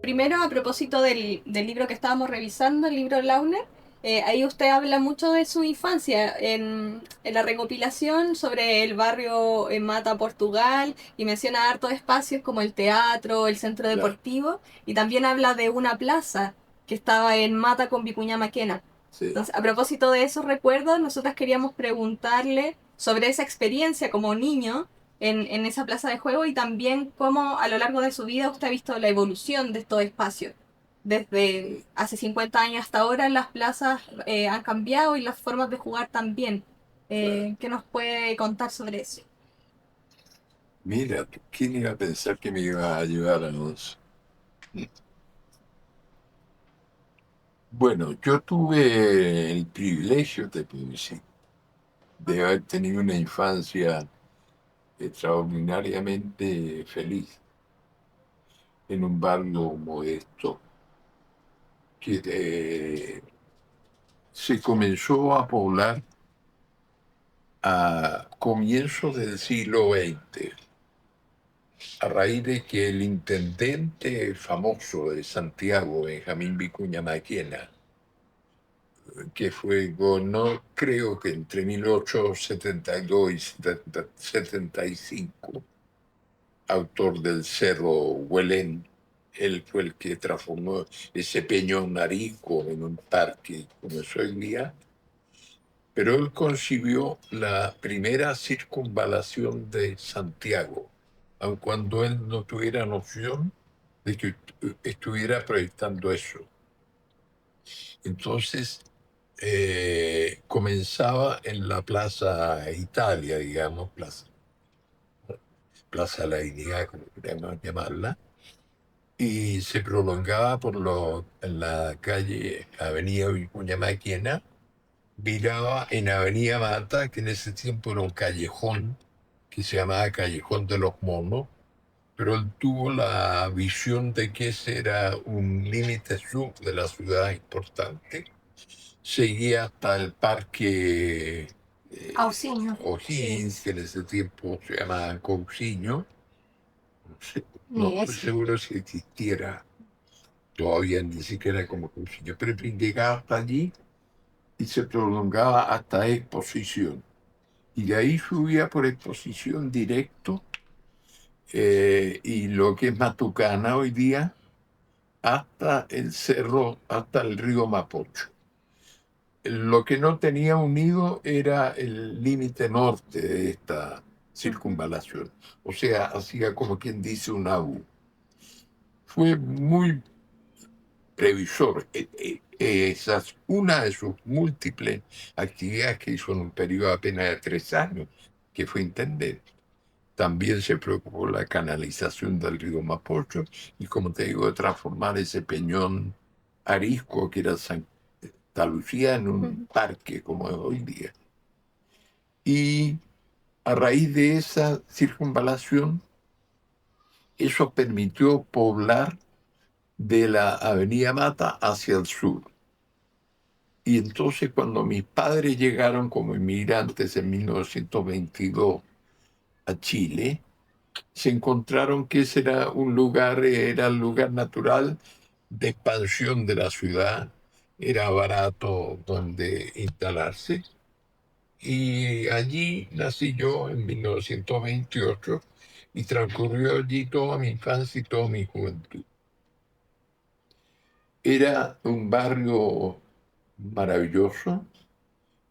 primero, a propósito del libro que estábamos revisando, el libro Launer, ahí usted habla mucho de su infancia en la recopilación sobre el barrio en Mata, Portugal, y menciona hartos espacios como el teatro, el centro Claro, deportivo, y también habla de una plaza que estaba en Mata con Vicuña Maquena. sí. Entonces, a propósito de esos recuerdos, nosotras queríamos preguntarle sobre esa experiencia como niño en esa plaza de juego y también cómo a lo largo de su vida usted ha visto la evolución de estos espacios. Desde hace 50 años hasta ahora las plazas han cambiado y las formas de jugar también. Claro. ¿Qué nos puede contar sobre eso? Mira, ¿quién iba a pensar que me iba a ayudar a los... Bueno, yo tuve el privilegio, te puedo decir, de haber tenido una infancia extraordinariamente feliz en un barrio modesto que se comenzó a poblar a comienzos del siglo XX, a raíz de que el intendente famoso de Santiago, Benjamín Vicuña Maquena, que fue, no creo que entre 1872 y 75, autor del Cerro Huelén, él fue el que transformó ese peñón Narico en un parque como es hoy día, pero él concibió la primera circunvalación de Santiago, aun cuando él no tuviera noción de que estuviera proyectando eso. Entonces, comenzaba en la Plaza Italia, digamos, Plaza de la Dignidad, como queramos llamarla, y se prolongaba en la calle Avenida Vicuña Maquena, viraba en Avenida Mata, que en ese tiempo era un callejón, que se llamaba Callejón de los Monos, pero él tuvo la visión de que ese era un límite sur de la ciudad importante. Seguía hasta el parque Auxinio. O'Higgins, que en ese tiempo se llamaba Cousiño. No sé, no Ni estoy ese. seguro si existiera todavía ni siquiera como Cousiño, pero en fin, llegaba hasta allí y se prolongaba hasta Exposición. Y de ahí subía por Exposición directo, y lo que es Matucana hoy día, hasta el cerro, hasta el río Mapocho. Lo que no tenía unido era el límite norte de esta Ujú. circunvalación. O sea, hacía como quien dice una U. Fue muy previsor. Esa es una de sus múltiples actividades que hizo en un periodo apenas de 3 años, que fue intendente. También se preocupó la canalización del río Mapocho y, como te digo, de transformar ese peñón arisco que era Santa Lucía en un Ujú. parque como es hoy día. Y a raíz de esa circunvalación, eso permitió poblar de la Avenida Mata hacia el sur. Y entonces cuando mis padres llegaron como inmigrantes en 1922 a Chile, se encontraron que ese era un lugar, era el lugar natural de expansión de la ciudad, era barato donde instalarse. Y allí nací yo en 1928 y transcurrió allí toda mi infancia y toda mi juventud. Era un barrio maravilloso,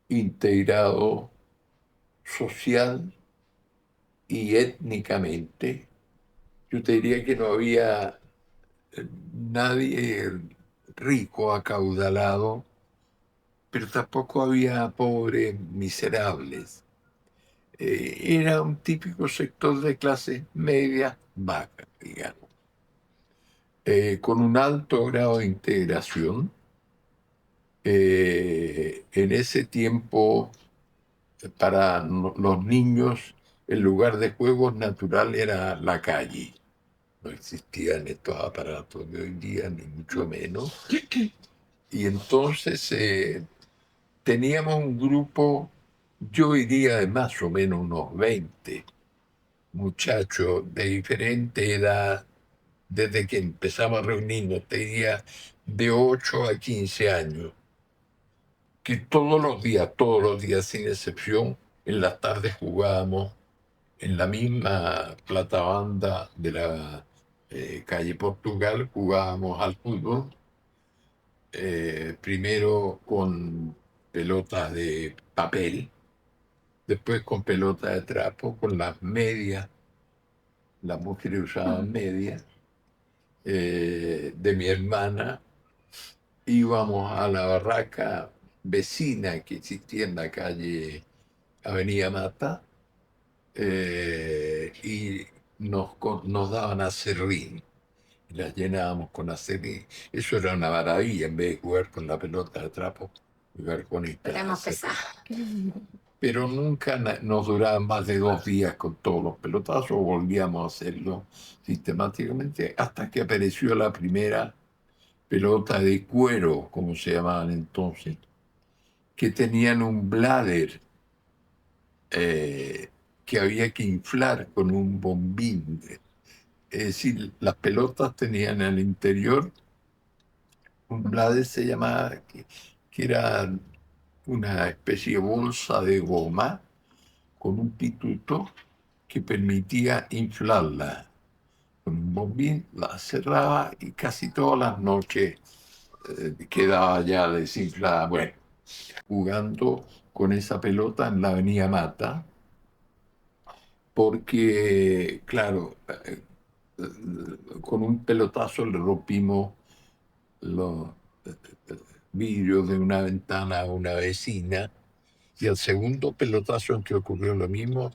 integrado social y étnicamente. Yo te diría que no había nadie rico, acaudalado, pero tampoco había pobres miserables. Era un típico sector de clase media baja, digamos, con un alto grado de integración. En ese tiempo, para los niños, el lugar de juegos natural era la calle. No existían estos aparatos de hoy día, ni mucho menos. Y entonces teníamos un grupo, yo diría de más o menos unos 20 muchachos de diferente edad, desde que empezamos a reunirnos, te diría de 8 a 15 años, que todos los días, sin excepción, en las tardes jugábamos en la misma platabanda de la calle Portugal, jugábamos al fútbol, primero con pelotas de papel, después con pelotas de trapo, con las medias, las mujeres usaban medias, de mi hermana. Íbamos a la barraca vecina que existía en la calle Avenida Mata, y nos daban acerrín, y las llenábamos con acerrín. Eso era una maravilla, en vez de jugar con la pelota de trapo, jugar con Era más esta. pesado. Pero nunca nos duraban más de 2 días con todos los pelotazos, volvíamos a hacerlo sistemáticamente hasta que apareció la primera pelota de cuero, como se llamaban entonces, que tenían un bladder, que había que inflar con un bombín. Es decir, las pelotas tenían al interior un bladder, se llamaba, que era una especie de bolsa de goma con un pituto que permitía inflarla. Con un bombín la cerraba y casi todas las noches quedaba ya desinflada. Bueno, jugando con esa pelota en la Avenida Mata, porque, claro, con un pelotazo le rompimos los vidrios de una ventana a una vecina, y el segundo pelotazo en que ocurrió lo mismo,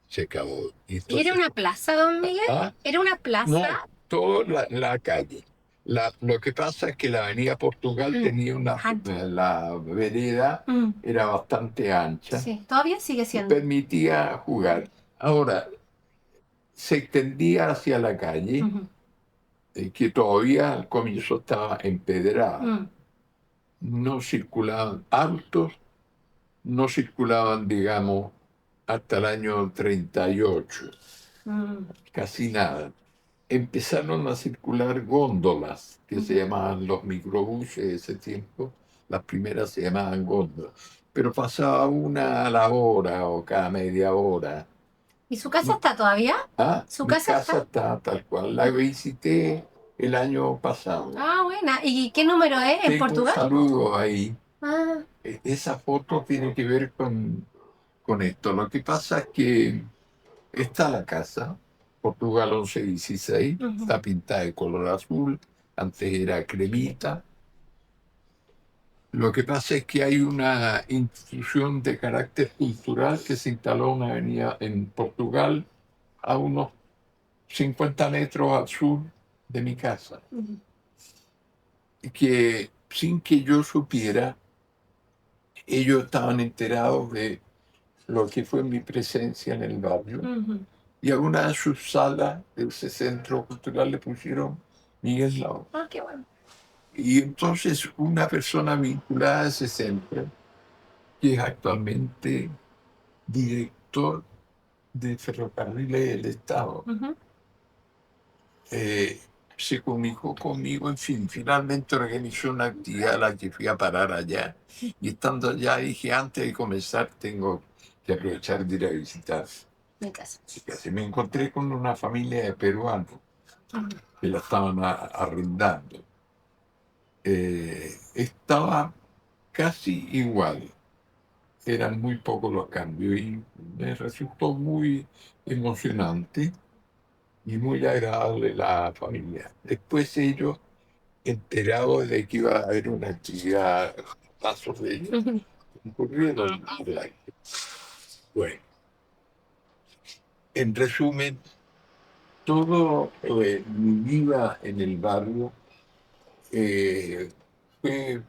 se acabó. Y ¿Y era entonces, una plaza, don Miguel? ¿ah? ¿Era una No, plaza? toda la calle. Lo que pasa es que la Avenida Portugal tenía la vereda era bastante ancha Sí, todavía sigue y siendo. permitía jugar. Ahora, se extendía hacia la calle, que todavía al comienzo estaba empedrada. No circulaban autos, no circulaban, digamos, hasta el año 38, casi nada. Empezaron a circular góndolas, que se llamaban los microbuses de ese tiempo. Las primeras se llamaban góndolas, pero pasaba una a la hora o cada media hora. ¿Y su casa está todavía? ¿Su Mi casa casa está? está tal cual. La visité el año pasado. Ah, buena. ¿Y qué número es? ¿En Tengo un Portugal? saludo ahí. Ah, Esa foto tiene que ver con esto. Lo que pasa es que está la casa, Portugal 1116, está pintada de color azul, antes era cremita. Lo que pasa es que hay una institución de carácter cultural que se instaló en una avenida en Portugal a unos 50 metros al sur de mi casa, y que sin que yo supiera, ellos estaban enterados de lo que fue mi presencia en el barrio, y a una de sus salas de ese centro cultural le pusieron Miguel Lao. ah, qué bueno. Y entonces una persona vinculada a ese centro, que es actualmente director de Ferrocarriles del Estado, se comunicó conmigo, en fin, finalmente organizó una actividad a la que fui a parar allá. Y estando allá dije, antes de comenzar tengo que aprovechar de ir a visitar Mi casa. mi casa. Y me encontré con una familia de peruanos que la estaban arrendando. Estaba casi igual, eran muy pocos los cambios y me resultó muy emocionante y muy agradable la familia. Después ellos, enterados de que iba a haber una actividad, pasos de ellos, ocurrieron. Bueno, en resumen, todo mi vida en el barrio fue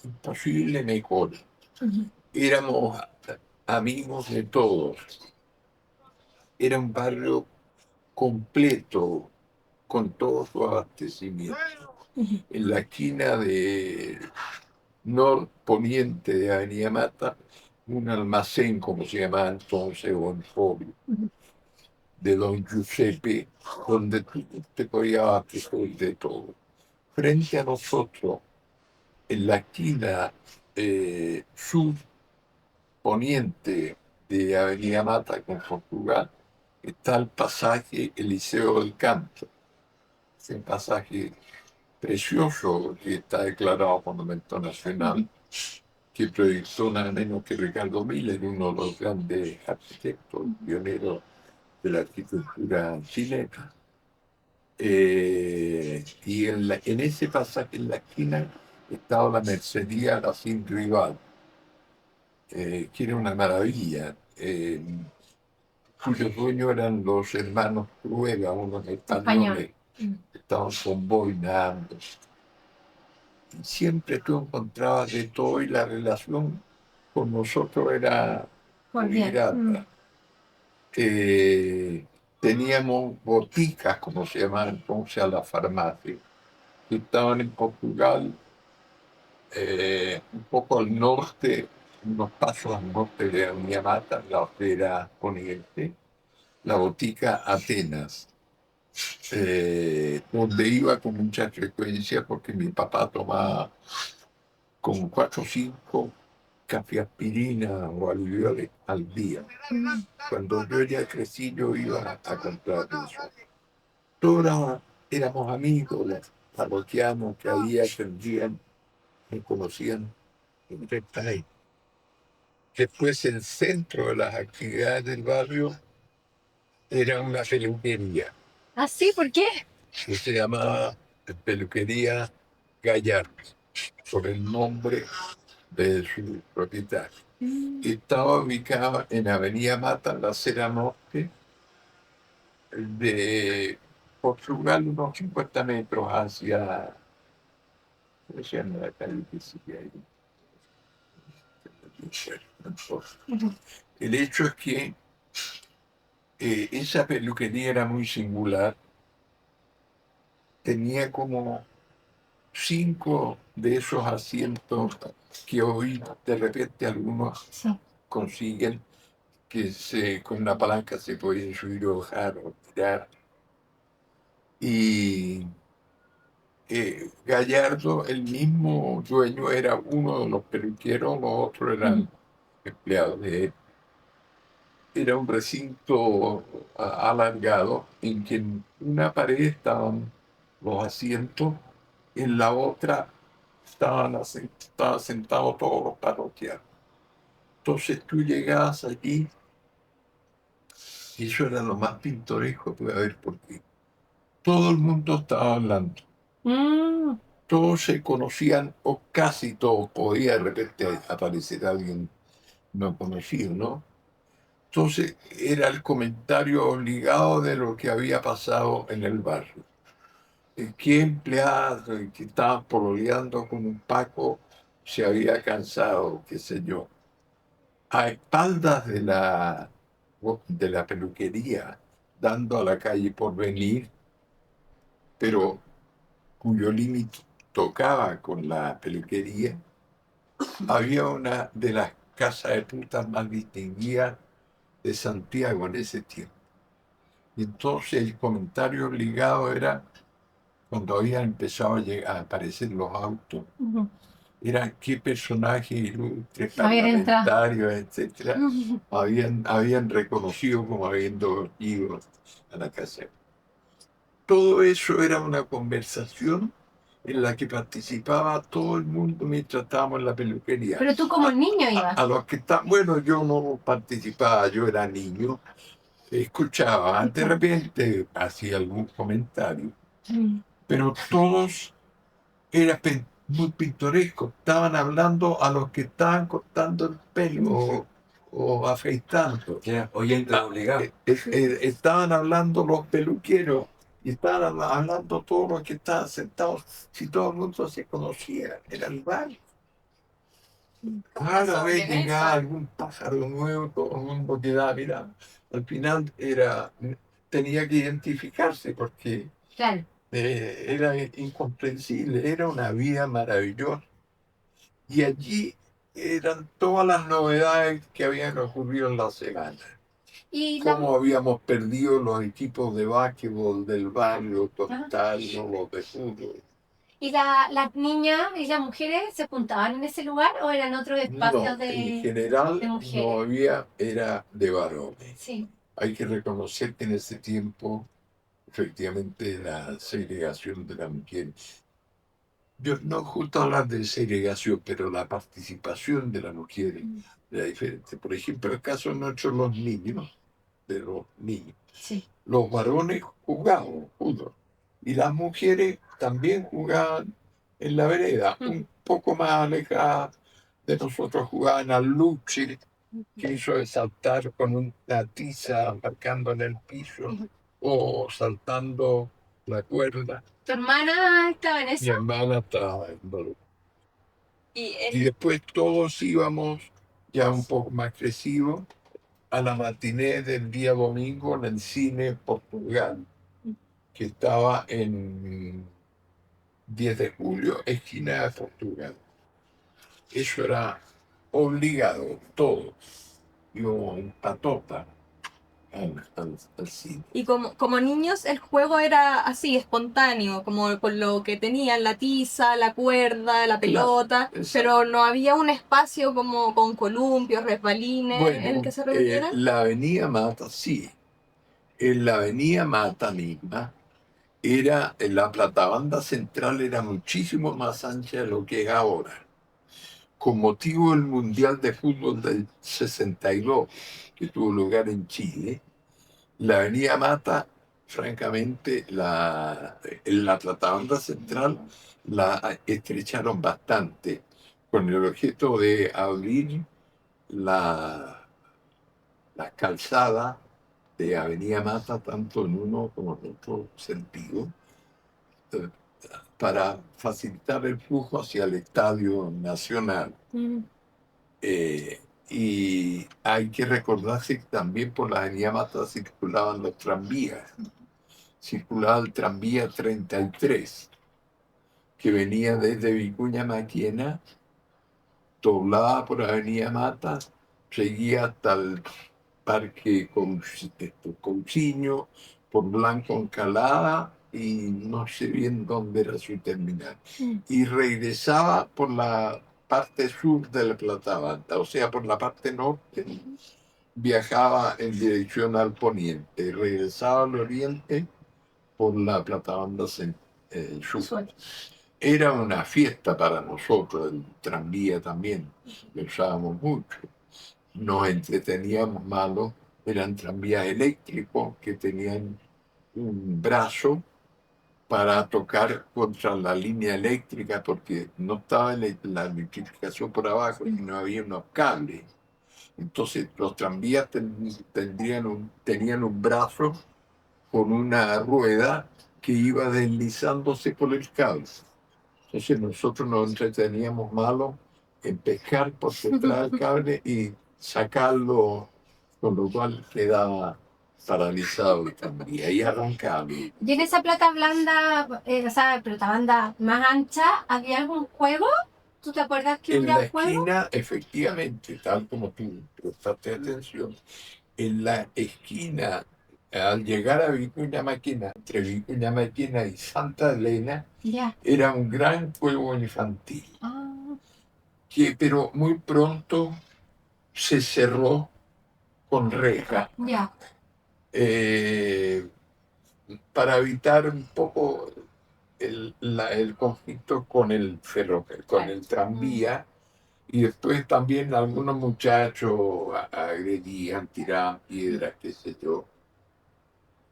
imposible mejor. Éramos amigos de todos. Era un barrio completo, con todo su abastecimiento. En la esquina de norponiente de Avenida Mata, un almacén, como se llamaba entonces, o Emporio. de Don Giuseppe, donde tú te podías abastecer de todo. Frente a nosotros, en la esquina sur poniente de Avenida Mata con Portugal, está el pasaje Eliseo del Canto. Es un pasaje precioso que está declarado Monumento Nacional, que proyectó nada menos que Ricardo Miller, uno de los grandes arquitectos, pioneros de la arquitectura chilena. Y en ese pasaje, en la esquina, estaba la mercería La Sin Rival, que era una maravilla, cuyos dueños eran los hermanos Trueba, unos españoles, que estaban con boinando. Siempre tú encontrabas de todo y la relación con nosotros era muy grata. Teníamos boticas, como se llamaban entonces a la farmacia, que estaban en Portugal, un poco al norte, unos pasos al norte de Aniamata, la Opera Poniente, la botica Atenas, donde iba con mucha frecuencia porque mi papá tomaba con 4 o 5 cafeaspirina o alivioles al día. Cuando yo ya crecí, yo iba a comprar eso. Todos éramos amigos, los parroquianos que había, atendían, me conocían en el país. Después, el centro de las actividades del barrio era una peluquería. ¿Ah, sí? ¿Por qué? Que se llamaba Peluquería Gallardo, por el nombre de su propietario. Estaba ubicada en Avenida Mata, la acera norte de Portugal, unos 50 metros hacia... ¿Cómo se llama la calle que sigue ahí? El hecho es que esa peluquería era muy singular. Tenía como 5 de esos asientos que hoy de repente algunos consiguen, que con una palanca se pueden subir o bajar o tirar. Y Gallardo, el mismo dueño, era uno de los peluqueros, los otros eran empleados de él. Era un recinto alargado en que en una pared estaban los asientos, en la otra estaban sentados todos los parroquianos. Entonces tú llegabas allí y eso era lo más pintoresco que puede haber, porque todo el mundo estaba hablando. Todos se conocían, o casi todos, podía de repente aparecer alguien no conocido, ¿no? Entonces era el comentario obligado de lo que había pasado en el barrio. ¿Qué empleado que estaba pololeando con un Paco se había cansado, qué sé yo? A espaldas de la peluquería, dando a la calle Porvenir, pero cuyo límite tocaba con la peluquería, había una de las casas de putas más distinguidas de Santiago en ese tiempo. Y entonces el comentario obligado era, cuando habían empezado a aparecer los autos, era qué personajes ilustres, parlamentarios, etcétera, habían reconocido como habiendo ido a la casa. Todo eso era una conversación en la que participaba todo el mundo mientras estábamos en la peluquería. Pero tú como niño ibas. A los que estaban, bueno, yo no participaba, yo era niño, escuchaba, de repente hacía algún comentario, pero todos eran muy pintorescos, estaban hablando a los que estaban cortando el pelo o afeitando. Oyente obligado. Estaban hablando los peluqueros y estaban hablando todos los que estaban sentados. Si todo el mundo se conocía, era el barrio. Rara vez llegaba algún pájaro nuevo, todo el mundo quedaba mirando. Al final tenía que identificarse porque era incomprensible, era una vida maravillosa. Y allí eran todas las novedades que habían ocurrido en la semana. Y Cómo habíamos perdido los equipos de básquetbol del barrio, total, no los de fútbol. las niñas y las mujeres se juntaban en ese lugar o eran otros espacios No, en de general mujeres? no había, era de varones. Sí. Hay que reconocer que en ese tiempo, efectivamente, la segregación de las mujeres. Yo no justo hablar de segregación, pero la participación de las mujeres era diferente. Por ejemplo, el caso nuestro, los niños, de los niños. Sí. Los varones jugaban fútbol y las mujeres también jugaban en la vereda, un poco más alejada de nosotros, jugaban al luche, que eso es saltar con una tiza marcando en el piso o saltando la cuerda. ¿Tu hermana estaba en Mi eso? hermana estaba involucrada. Y Y después todos íbamos, ya un poco más crecidos, a la matiné del día domingo en el cine Portugal, que estaba en 10 de julio, esquina de Portugal. Eso era obligado, todos. Íbamos en patota al cine. Y como niños el juego era así, espontáneo, como con lo que tenían, la tiza, la cuerda, la pelota, exacto. pero no había un espacio como con columpios, resbalines en el Bueno, que se reunieran. la Avenida Mata, sí. En la Avenida Mata misma, la platabanda central era muchísimo más ancha de lo que es ahora. Con motivo del Mundial de Fútbol del 62, que tuvo lugar en Chile, la Avenida Mata, francamente, la platabanda central la estrecharon bastante, con el objeto de abrir la calzada de Avenida Mata, tanto en uno como en otro sentido, eh, para facilitar el flujo hacia el Estadio Nacional. Y hay que recordarse que también por la Avenida Mata circulaban los tranvías. Circulaba el tranvía 33, que venía desde Vicuña Maquena, doblaba por Avenida Mata, seguía hasta el Parque Cousiño, por Blanco Encalada y no sé bien dónde era su terminal. Y regresaba por la parte sur de la Platabanda, o sea, por la parte norte, viajaba en dirección al poniente, regresaba al oriente por la Platabanda sur. Era una fiesta para nosotros, el tranvía también, lo usábamos mucho. Nos entreteníamos malo, eran tranvías eléctricos que tenían un brazo para tocar contra la línea eléctrica porque no estaba la electrificación por abajo y no había unos cables. Entonces los tranvías tenían un brazo con una rueda que iba deslizándose por el cable. Entonces nosotros nos entreteníamos malo en pescar por detrás del cable y sacarlo, con lo cual quedaba paralizado el tranvía y arrancaba. Y en esa plata blanda, o sea, plata banda más ancha, ¿había algún juego? ¿Tú te acuerdas que En hubiera la un juego? esquina, efectivamente, tal como tú prestaste atención, en la esquina, al llegar a Vicuña Maquena, entre Vicuña Maquena y Santa Elena, Ya. era un gran juego infantil, pero muy pronto se cerró con reja Ya. para evitar un poco el conflicto con el con el tranvía. Y después también algunos muchachos agredían, tiraban piedras, qué sé yo.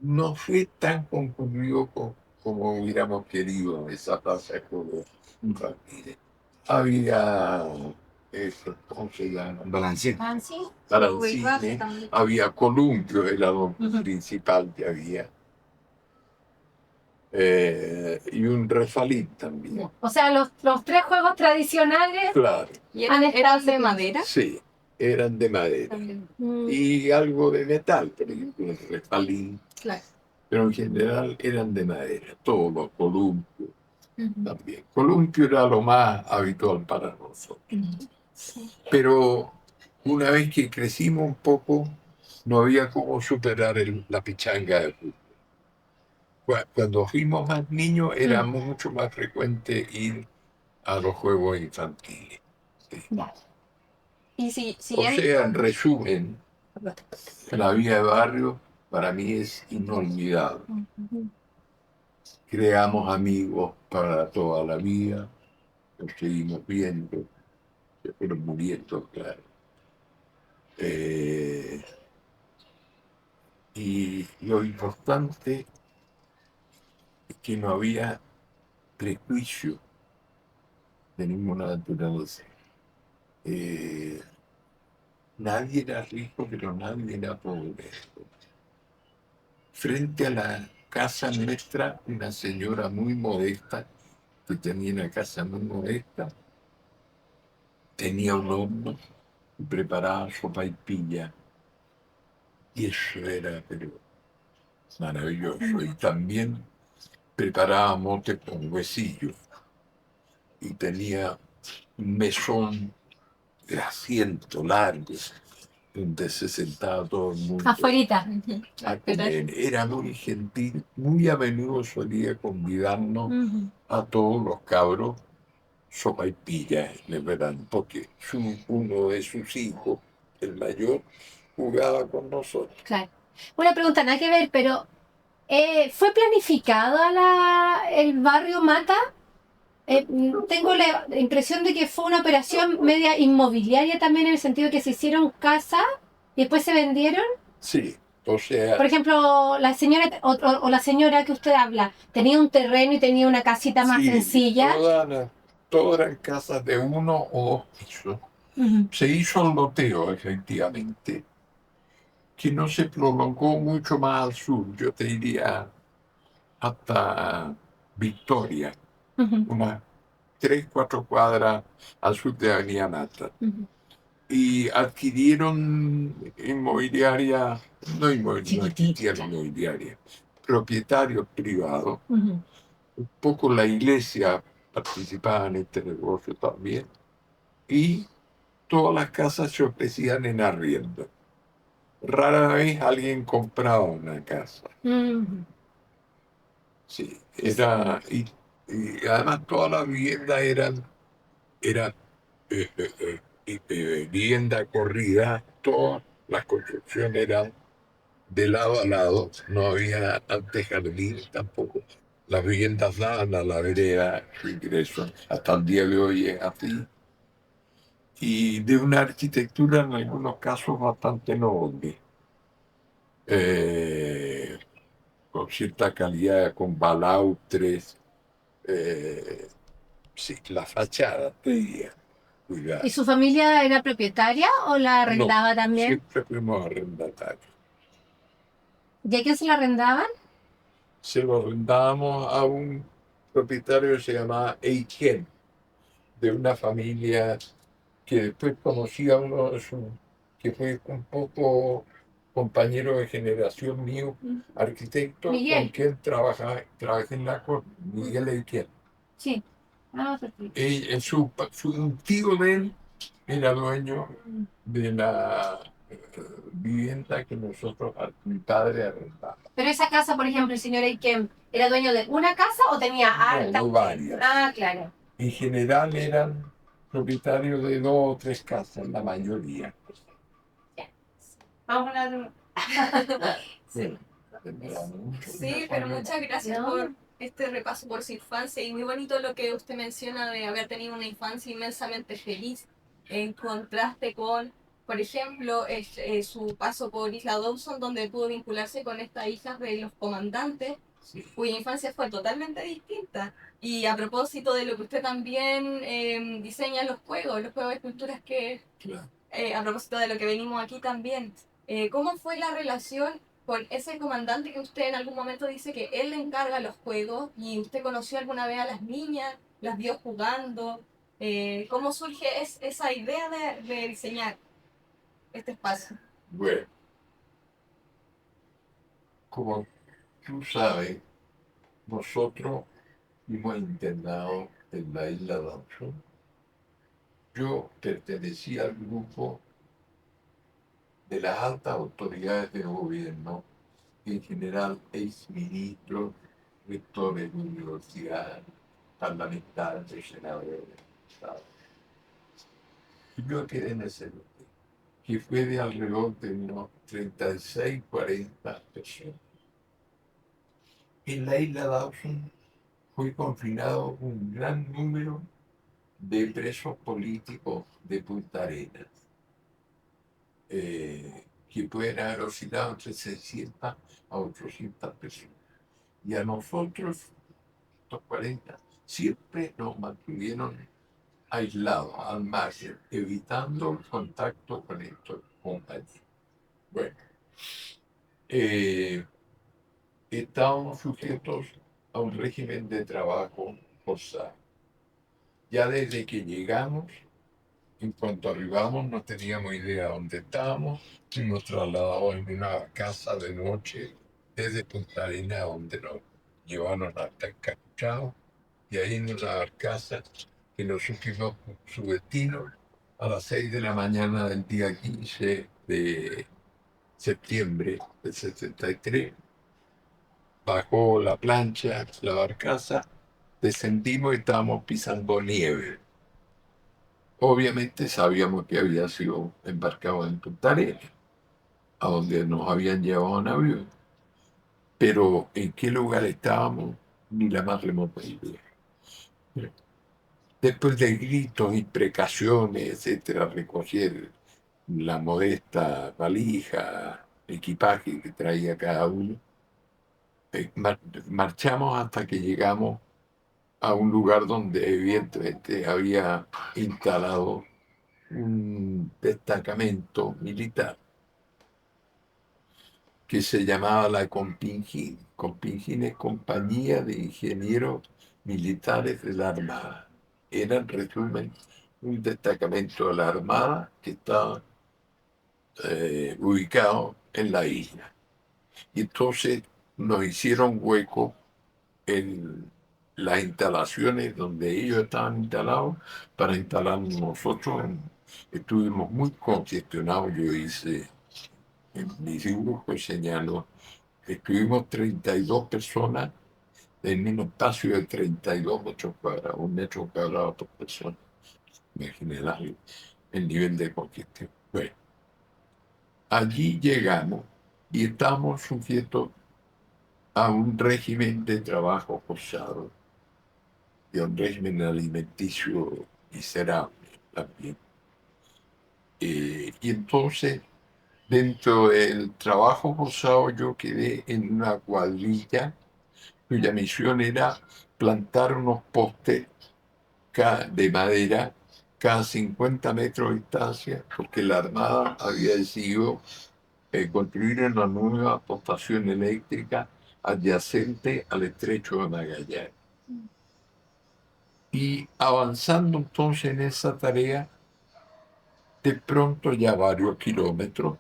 No fue tan concurrido como hubiéramos querido esa plaza de juegos infantiles. Había, ¿cómo se llama? Balancín. Balancines, había columpio, era lo principal que había. Y un refalín también. O sea, los tres juegos tradicionales. Claro, ¿Y eran de madera? sí, eran de madera. Y algo de metal, por ejemplo, el refalín. Claro. Pero en general eran de madera, todos los columpios también. Columpio era lo más habitual para nosotros. Pero una vez que crecimos un poco, no había cómo superar la pichanga de fútbol. Cuando fuimos más niños era mucho más frecuente ir a los juegos infantiles. Sí. Ya. Y O siguiendo, sea, en resumen, la vida de barrio para mí es inolvidable. Creamos amigos para toda la vida, los seguimos viendo, se fueron muriendo, claro. Y lo importante es que no había prejuicio de ninguna naturaleza. Nadie era rico, pero nadie era pobre. Frente a la casa nuestra, una señora muy modesta, que tenía una casa muy modesta, tenía un horno y preparaba sopaipilla. Y eso era pero, maravilloso. Y también preparaba mote con huesillo. Y tenía un mesón de asiento largo, donde se sentaba todo el mundo Afuerita. a comer. Era muy gentil, muy a menudo solía convidarnos a todos los cabros sopaipilla en el verano, porque uno de sus hijos, el mayor, jugaba con nosotros. Claro. Una pregunta, nada que ver, pero ¿fue planificada el barrio Mata? Tengo la impresión de que fue una operación media inmobiliaria también, en el sentido que se hicieron casas y después se vendieron. Sí, o sea, Por ejemplo, la señora o la señora que usted habla tenía un terreno y tenía una casita más sí, sencilla. todas eran casas de uno o dos pisos. Ujú, Se hizo el loteo, efectivamente, que no se prolongó mucho más al sur, yo te diría hasta Victoria, ujú, unas 3, 4 cuadras al sur de Avenida Nata. ujú. Y adquirieron inmobiliaria, no existían inmobiliaria, propietarios privados. Ujú. Un poco la iglesia participaba en este negocio también. Y todas las casas se ofrecían en arriendo. Rara vez alguien compraba una casa. Ujú. Sí, y además todas las viviendas eran vivienda corrida, todas las construcciones eran de lado a lado, no había antes jardín tampoco. Las viviendas daban a la vereda su ingreso, hasta el día de hoy es así. Y de una arquitectura en algunos casos bastante noble, eh, con cierta calidad, con balaustres, eh, sí, la fachada, te diría, ¿Y cuidado. su familia era propietaria o la No, arrendaba también? siempre fuimos arrendatarios. ¿Y a quién se la arrendaban? Se lo arrendábamos a un propietario que se llamaba Eichen, de una familia que después conocí a uno de sus, que fue un poco compañero de generación mío, arquitecto, con Miguel. quien trabajé en la corte, Miguel Eichen. Sí. Ah, perfecto. Un tío de él era dueño de la vivienda que mi padre arrendaba. Pero esa casa, por ejemplo, el señor Eiken, ¿era dueño de una casa o tenía harta? No, varias. Ah, claro. En general eran propietarios de 2 o 3 casas, la mayoría. Ya. Vamos a hablar. sí. Tendrán mucho. Sí, pero muchas gracias No. por este repaso por su infancia y muy bonito lo que usted menciona de haber tenido una infancia inmensamente feliz en contraste con, por ejemplo, su paso por Isla Dawson, donde pudo vincularse con estas hijas de los comandantes, Sí, cuya infancia fue totalmente distinta. Y a propósito de lo que usted también diseña en los juegos de culturas que, claro. a propósito de lo que venimos aquí también, ¿cómo fue la relación con ese comandante que usted en algún momento dice que él le encarga los juegos y usted conoció alguna vez a las niñas, las vio jugando? ¿Cómo surge esa idea de diseñar este espacio? Bueno, como tú sabes, nosotros fuimos internados en la isla Dawson. Yo pertenecía al grupo de las altas autoridades del gobierno, en general exministros, rectores de universidad, parlamentarios, senadores, ¿sabes? Y yo quedé en ese grupo, que fue de alrededor de unos 36, 40 personas. En la isla Dawson fue confinado un gran número de presos políticos de Punta Arenas, que pueden haber oscilado entre 600 a 800 personas. Y a nosotros, estos 40, siempre nos mantuvieron aislados, al margen, evitando el contacto con estos compañeros. Bueno, estábamos sujetos a un régimen de trabajo forzado. Ya desde que llegamos, en cuanto arribamos, no teníamos idea de dónde estábamos y nos trasladamos en una casa de noche desde Punta Arenas, donde nos llevaron hasta Encapuchado, y ahí en una casa que nos supimos su destino a las 6 de la mañana del día 15 de septiembre del 73. Bajó la plancha, la barcaza, descendimos y estábamos pisando nieve. Obviamente sabíamos que había sido embarcado en Punta Arenas, a donde nos habían llevado en avión, pero en qué lugar estábamos, ni la más remota idea. Después de gritos, imprecaciones, etcétera, recoger la modesta valija, equipaje que traía cada uno, marchamos hasta que llegamos a un lugar donde evidentemente había instalado un destacamento militar que se llamaba la Compingín. Compingín es Compañía de Ingenieros Militares de la Armada. Era, en resumen, un destacamento de la Armada que estaba ubicado en la isla. Y entonces nos hicieron hueco en las instalaciones donde ellos estaban instalados para instalarnos nosotros. Estuvimos muy congestionados, yo hice en mi dibujo señaló, estuvimos 32 personas en un espacio de 32 metros cuadrados, un metro cuadrado por persona. Imagínate el nivel de congestión. Bueno, allí llegamos y estamos sujetos a un régimen de trabajo forzado y a un régimen alimenticio miserable también. Y entonces, dentro del trabajo forzado, yo quedé en una cuadrilla cuya misión era plantar unos postes de madera cada 50 metros de distancia, porque la Armada había decidido construir una nueva postación eléctrica adyacente al estrecho de Magallanes. Y avanzando entonces en esa tarea, de pronto, ya varios kilómetros,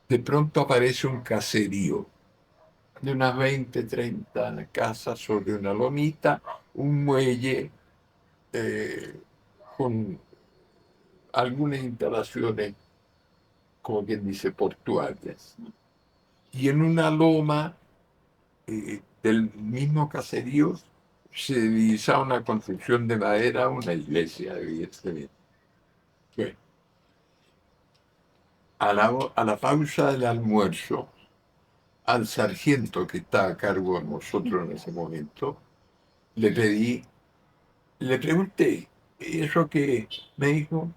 de pronto aparece un caserío de unas 20, 30 casas sobre una lomita, un muelle con algunas instalaciones, como quien dice, portuarias. Y en una loma del mismo caserío se divisaba una construcción de madera, una iglesia, evidentemente. Bueno, a la pausa del almuerzo, al sargento que estaba a cargo de nosotros en ese momento, le pedí, le pregunté, ¿eso qué? Me dijo,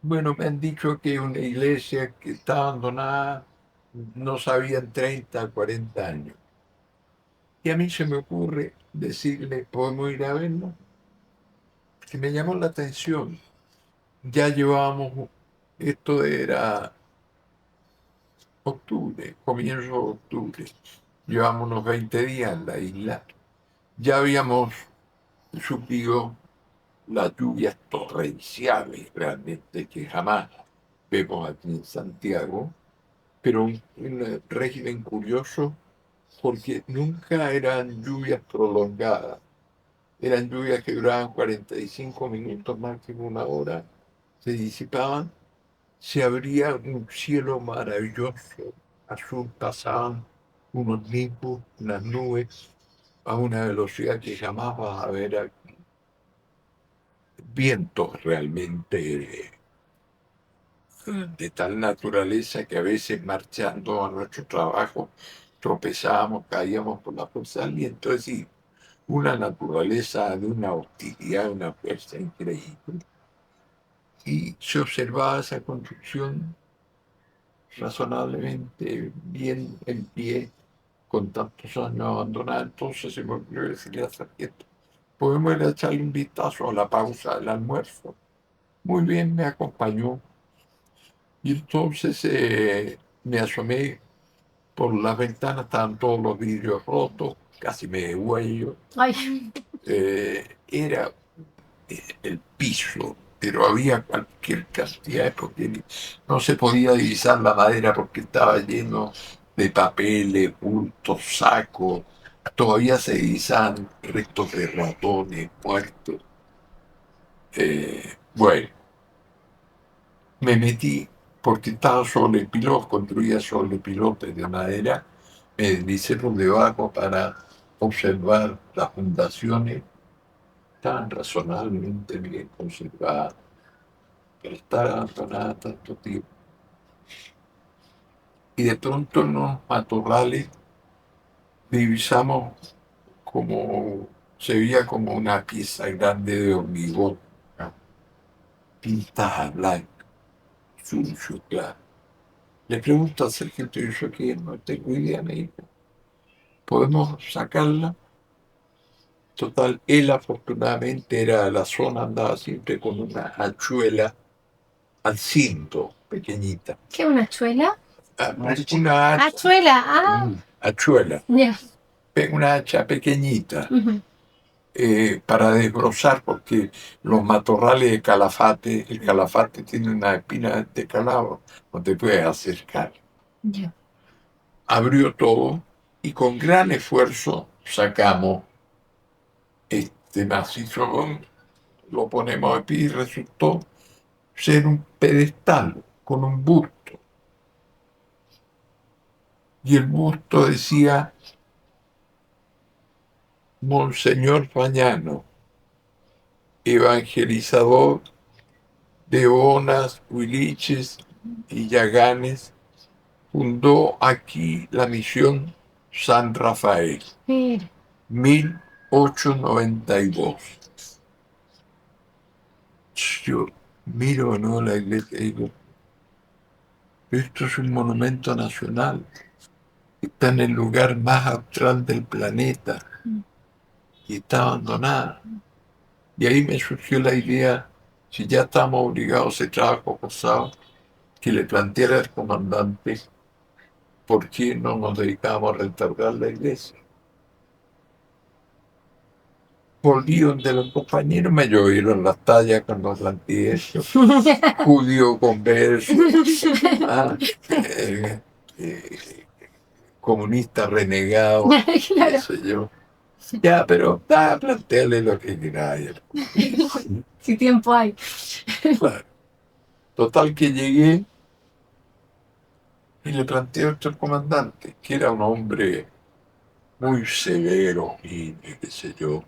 bueno, me han dicho que una iglesia que está abandonada, no sabían 30, 40 años. Y a mí se me ocurre decirle, ¿podemos ir a verlo? Que me llamó la atención. Ya llevábamos, esto era octubre, comienzo de octubre. Llevamos unos 20 días en la isla. Ya habíamos sufrido las lluvias torrenciales realmente que jamás vemos aquí en Santiago, pero un régimen curioso porque nunca eran lluvias prolongadas, eran lluvias que duraban 45 minutos, máximo una hora, se disipaban, se abría un cielo maravilloso, azul, pasaban unos nimbus, unas nubes, a una velocidad que jamás vas a ver aquí. Vientos realmente de tal naturaleza que a veces marchando a nuestro trabajo tropezábamos, caíamos por la fuerza del viento. Es decir, una naturaleza de una hostilidad, una fuerza increíble. Y se observaba esa construcción razonablemente bien en pie, con tantos años abandonada. Entonces se me ocurrió decirle a Sargento, podemos ir a echarle un vistazo a la pausa del almuerzo. Muy bien, me acompañó. Y entonces me asomé por las ventanas, estaban todos los vidrios rotos, casi me degüello. Ay, Era el piso, pero había cualquier cantidad de porquerías. No se podía divisar la madera porque estaba lleno de papeles, bultos, sacos. Todavía se divisaban restos de ratones muertos. Bueno, me metí porque estaba sobre el piloto, construía sobre pilotes de madera. Me deslizé por debajo para observar las fundaciones tan razonablemente bien conservadas, pero estar abandonada tanto tiempo. Y de pronto en unos matorrales divisamos como, se veía como una pieza grande de hormigón, ¿no? Pintada blanca, sucio, claro. Le pregunto al sargento, ¿y eso qué? No tengo idea, me dijo. ¿Podemos sacarla? Total, él afortunadamente era de la zona, andaba siempre con una hachuela al cinto, pequeñita. ¿qué una chuela? Una hacha, Hachuela, ah, hachuela, ya. una hacha pequeñita, Ujú. para desbrozar, porque los matorrales de calafate, el calafate tiene una espina de calado, no te puedes acercar. Ya. Abrió todo y con gran esfuerzo sacamos este macizo, lo ponemos de pie y resultó ser un pedestal con un busto. Y el busto decía Monseñor Fañano, evangelizador de Onas, Huiliches y Yaganes, fundó aquí la misión San Rafael, Mira. 1892. Yo miro, ¿no?, la iglesia y digo, esto es un monumento nacional, está en el lugar más austral del planeta y está abandonada. Y ahí me surgió la idea, si ya estamos obligados a ese trabajo forzado, que le planteara al comandante por qué no nos dedicábamos a restaurar la iglesia. Volví donde los compañeros, me llovieron las tallas cuando planteé eso. Judío converso, ah, eh, eh, comunista renegado, Claro. qué sé yo. Ya, pero planteale lo que queráis. Si tiempo hay. Claro. Total que llegué y le planteé esto al comandante, que era un hombre muy severo y qué sé yo.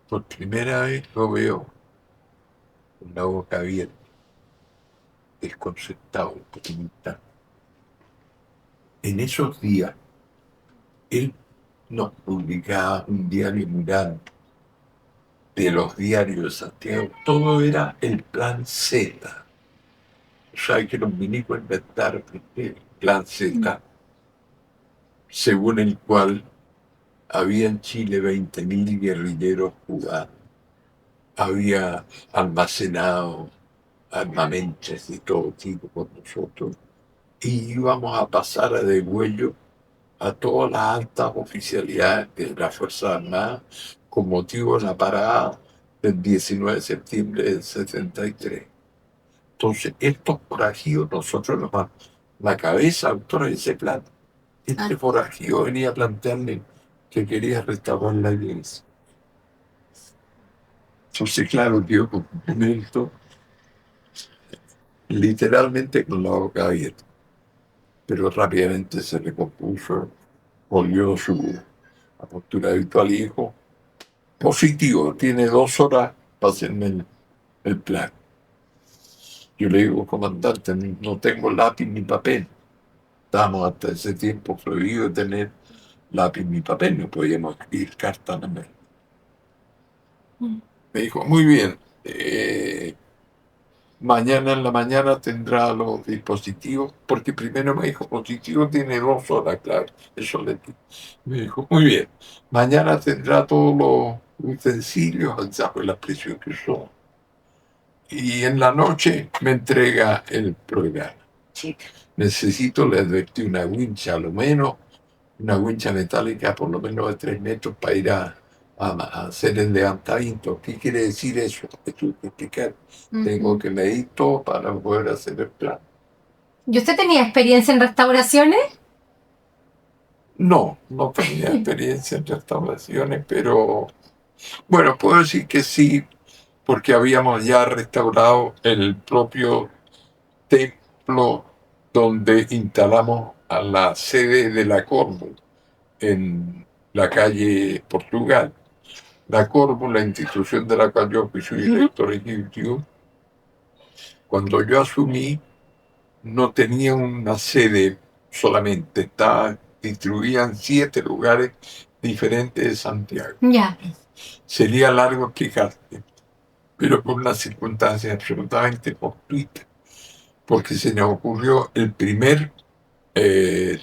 Por primera vez lo veo con la boca abierta, desconcertado, un poquito. En esos días, él nos publicaba un diario mural de los diarios de Santiago. Todo era el plan Z. O sea, que los milicos inventaron el plan Z, según el cual había en Chile 20.000 guerrilleros cubanos. Había almacenado armamentos de todo tipo con nosotros y íbamos a pasar a degüello a todas las altas oficialidades de las Fuerzas Armadas con motivo de la parada del 19 de septiembre del 73. Entonces, estos forajidos, nosotros la cabeza autora de ese plan, este forajido venía a plantearle que quería restaurar la iglesia. Entonces, claro, dio cumplimiento literalmente con la boca abierta. Pero rápidamente se recompuso, volvió a su a postura habitual y dijo, positivo, tiene 2 horas para hacerme el plan. Yo le digo, comandante, no tengo lápiz ni papel. Estábamos hasta ese tiempo prohibido tener lápiz ni papel, no podíamos escribir cartas. Me dijo, muy bien, mañana en la mañana tendrá los dispositivos, porque primero me dijo, positivo tiene 2 horas, claro, eso le dije. Me dijo, muy bien, mañana tendrá todos los utensilios, esa fue la expresión que usó, y en la noche me entrega el programa. Necesito, le advertí, una wincha, a lo menos, una wincha metálica por lo menos de 3 metros para ir a hacer el levantamiento. ¿Qué quiere decir eso? Que tuve que explicar. Tengo que medir todo para poder hacer el plan. ¿Y usted tenía experiencia en restauraciones? No tenía experiencia en restauraciones, pero bueno, puedo decir que sí, porque habíamos ya restaurado el propio templo donde instalamos a la sede de la Corvo en la calle Portugal. La Corvo, la institución de la cual yo fui su director ejecutivo, cuando yo asumí, no tenía una sede solamente, distribuida en 7 lugares diferentes de Santiago. Ya. Sería largo explicarte, pero por una circunstancia absolutamente fortuita, porque se nos ocurrió el primer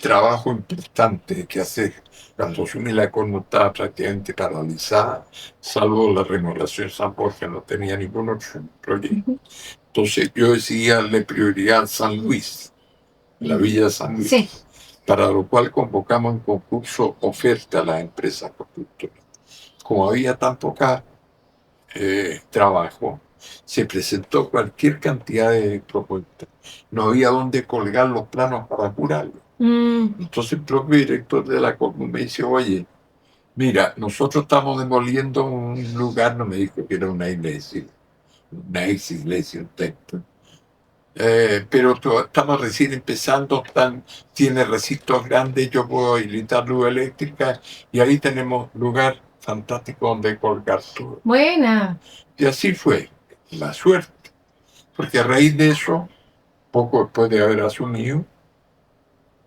trabajo importante que hacer cuando asumí la Corvo estaba prácticamente paralizada, salvo la remodelación de San Borja, no tenía ningún otro proyecto. Entonces yo decidí darle prioridad a San Luis, la Villa de San Luis, Sí. para lo cual convocamos en concurso oferta a las empresas constructoras. Como había tan poca trabajo, se presentó cualquier cantidad de propuestas. No había dónde colgar los planos para apurarlo. Entonces el propio director de la Corpo me dice, oye, mira, nosotros estamos demoliendo un lugar, no me dijo que era una iglesia, un templo. Pero estamos recién empezando, tiene recintos grandes, yo puedo habilitar luz eléctrica y ahí tenemos lugar fantástico donde colgar todo. Buena. Y así fue, la suerte, porque a raíz de eso, poco después de haber asumido,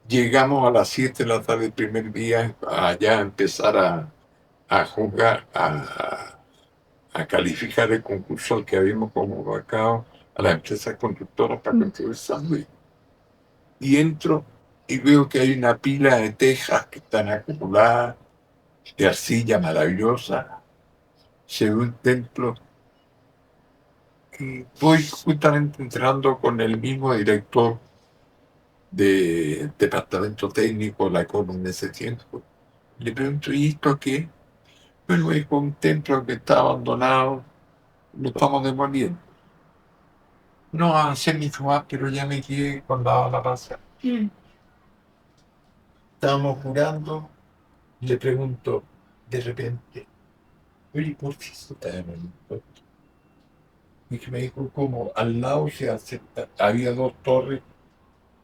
llegamos a las 7 de la tarde el primer día allá a empezar a jugar, a calificar el concurso al que habíamos convocado a las empresas constructoras para construir San Luis. Y entro y veo que hay una pila de tejas que están acumuladas, de arcilla maravillosa, se ve un templo. Y voy justamente entrando con el mismo director del departamento técnico de la Corpo en ese tiempo. Le pregunto, ¿y esto qué? Bueno, es un templo que está abandonado, lo estamos demoliendo. No avancé mucho más, pero ya me quedé con la bala pasada. Estábamos jurando, le pregunto de repente, oye, ¿por qué se está demoliendo? Y que me dijo, como al lado había 2 torres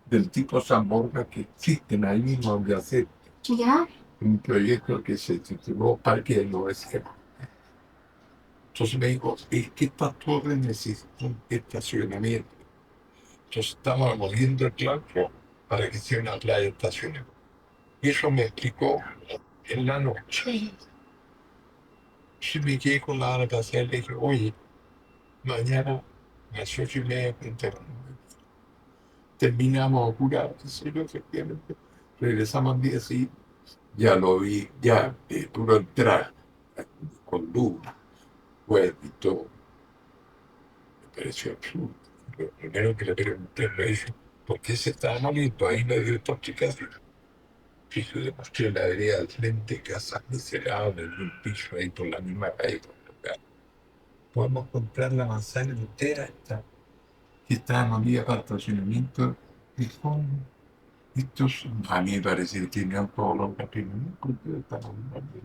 del tipo San Borja que existen ahí mismo donde hacer ¿Ya? un proyecto que se tituló Parque del 900. Entonces me dijo, es que estas torres necesitan estacionamiento. Entonces estamos moviendo el claustro para que sea una playa de estacionamiento. Y eso me explicó en la noche. Yo me quedé con la hora pasada y le dije, oye, mañana a las 8:30 terminamos jurado. Sí, efectivamente. Regresamos al día siguiente. Ya lo vi, ya pudo entrar con luz, web y todo. Me pareció absurdo. Lo primero que le pregunté me dijo, ¿por qué se estaba moliendo? Ahí me dio esta explicación. Y yo demostré la vereda al frente, casas miserables, de un piso ahí por la misma calle. Podemos comprar la manzana entera esta, que está molida para estacionamiento. Y con estos, a mí me parece que tenían todos los patrimonios, porque estaban molida.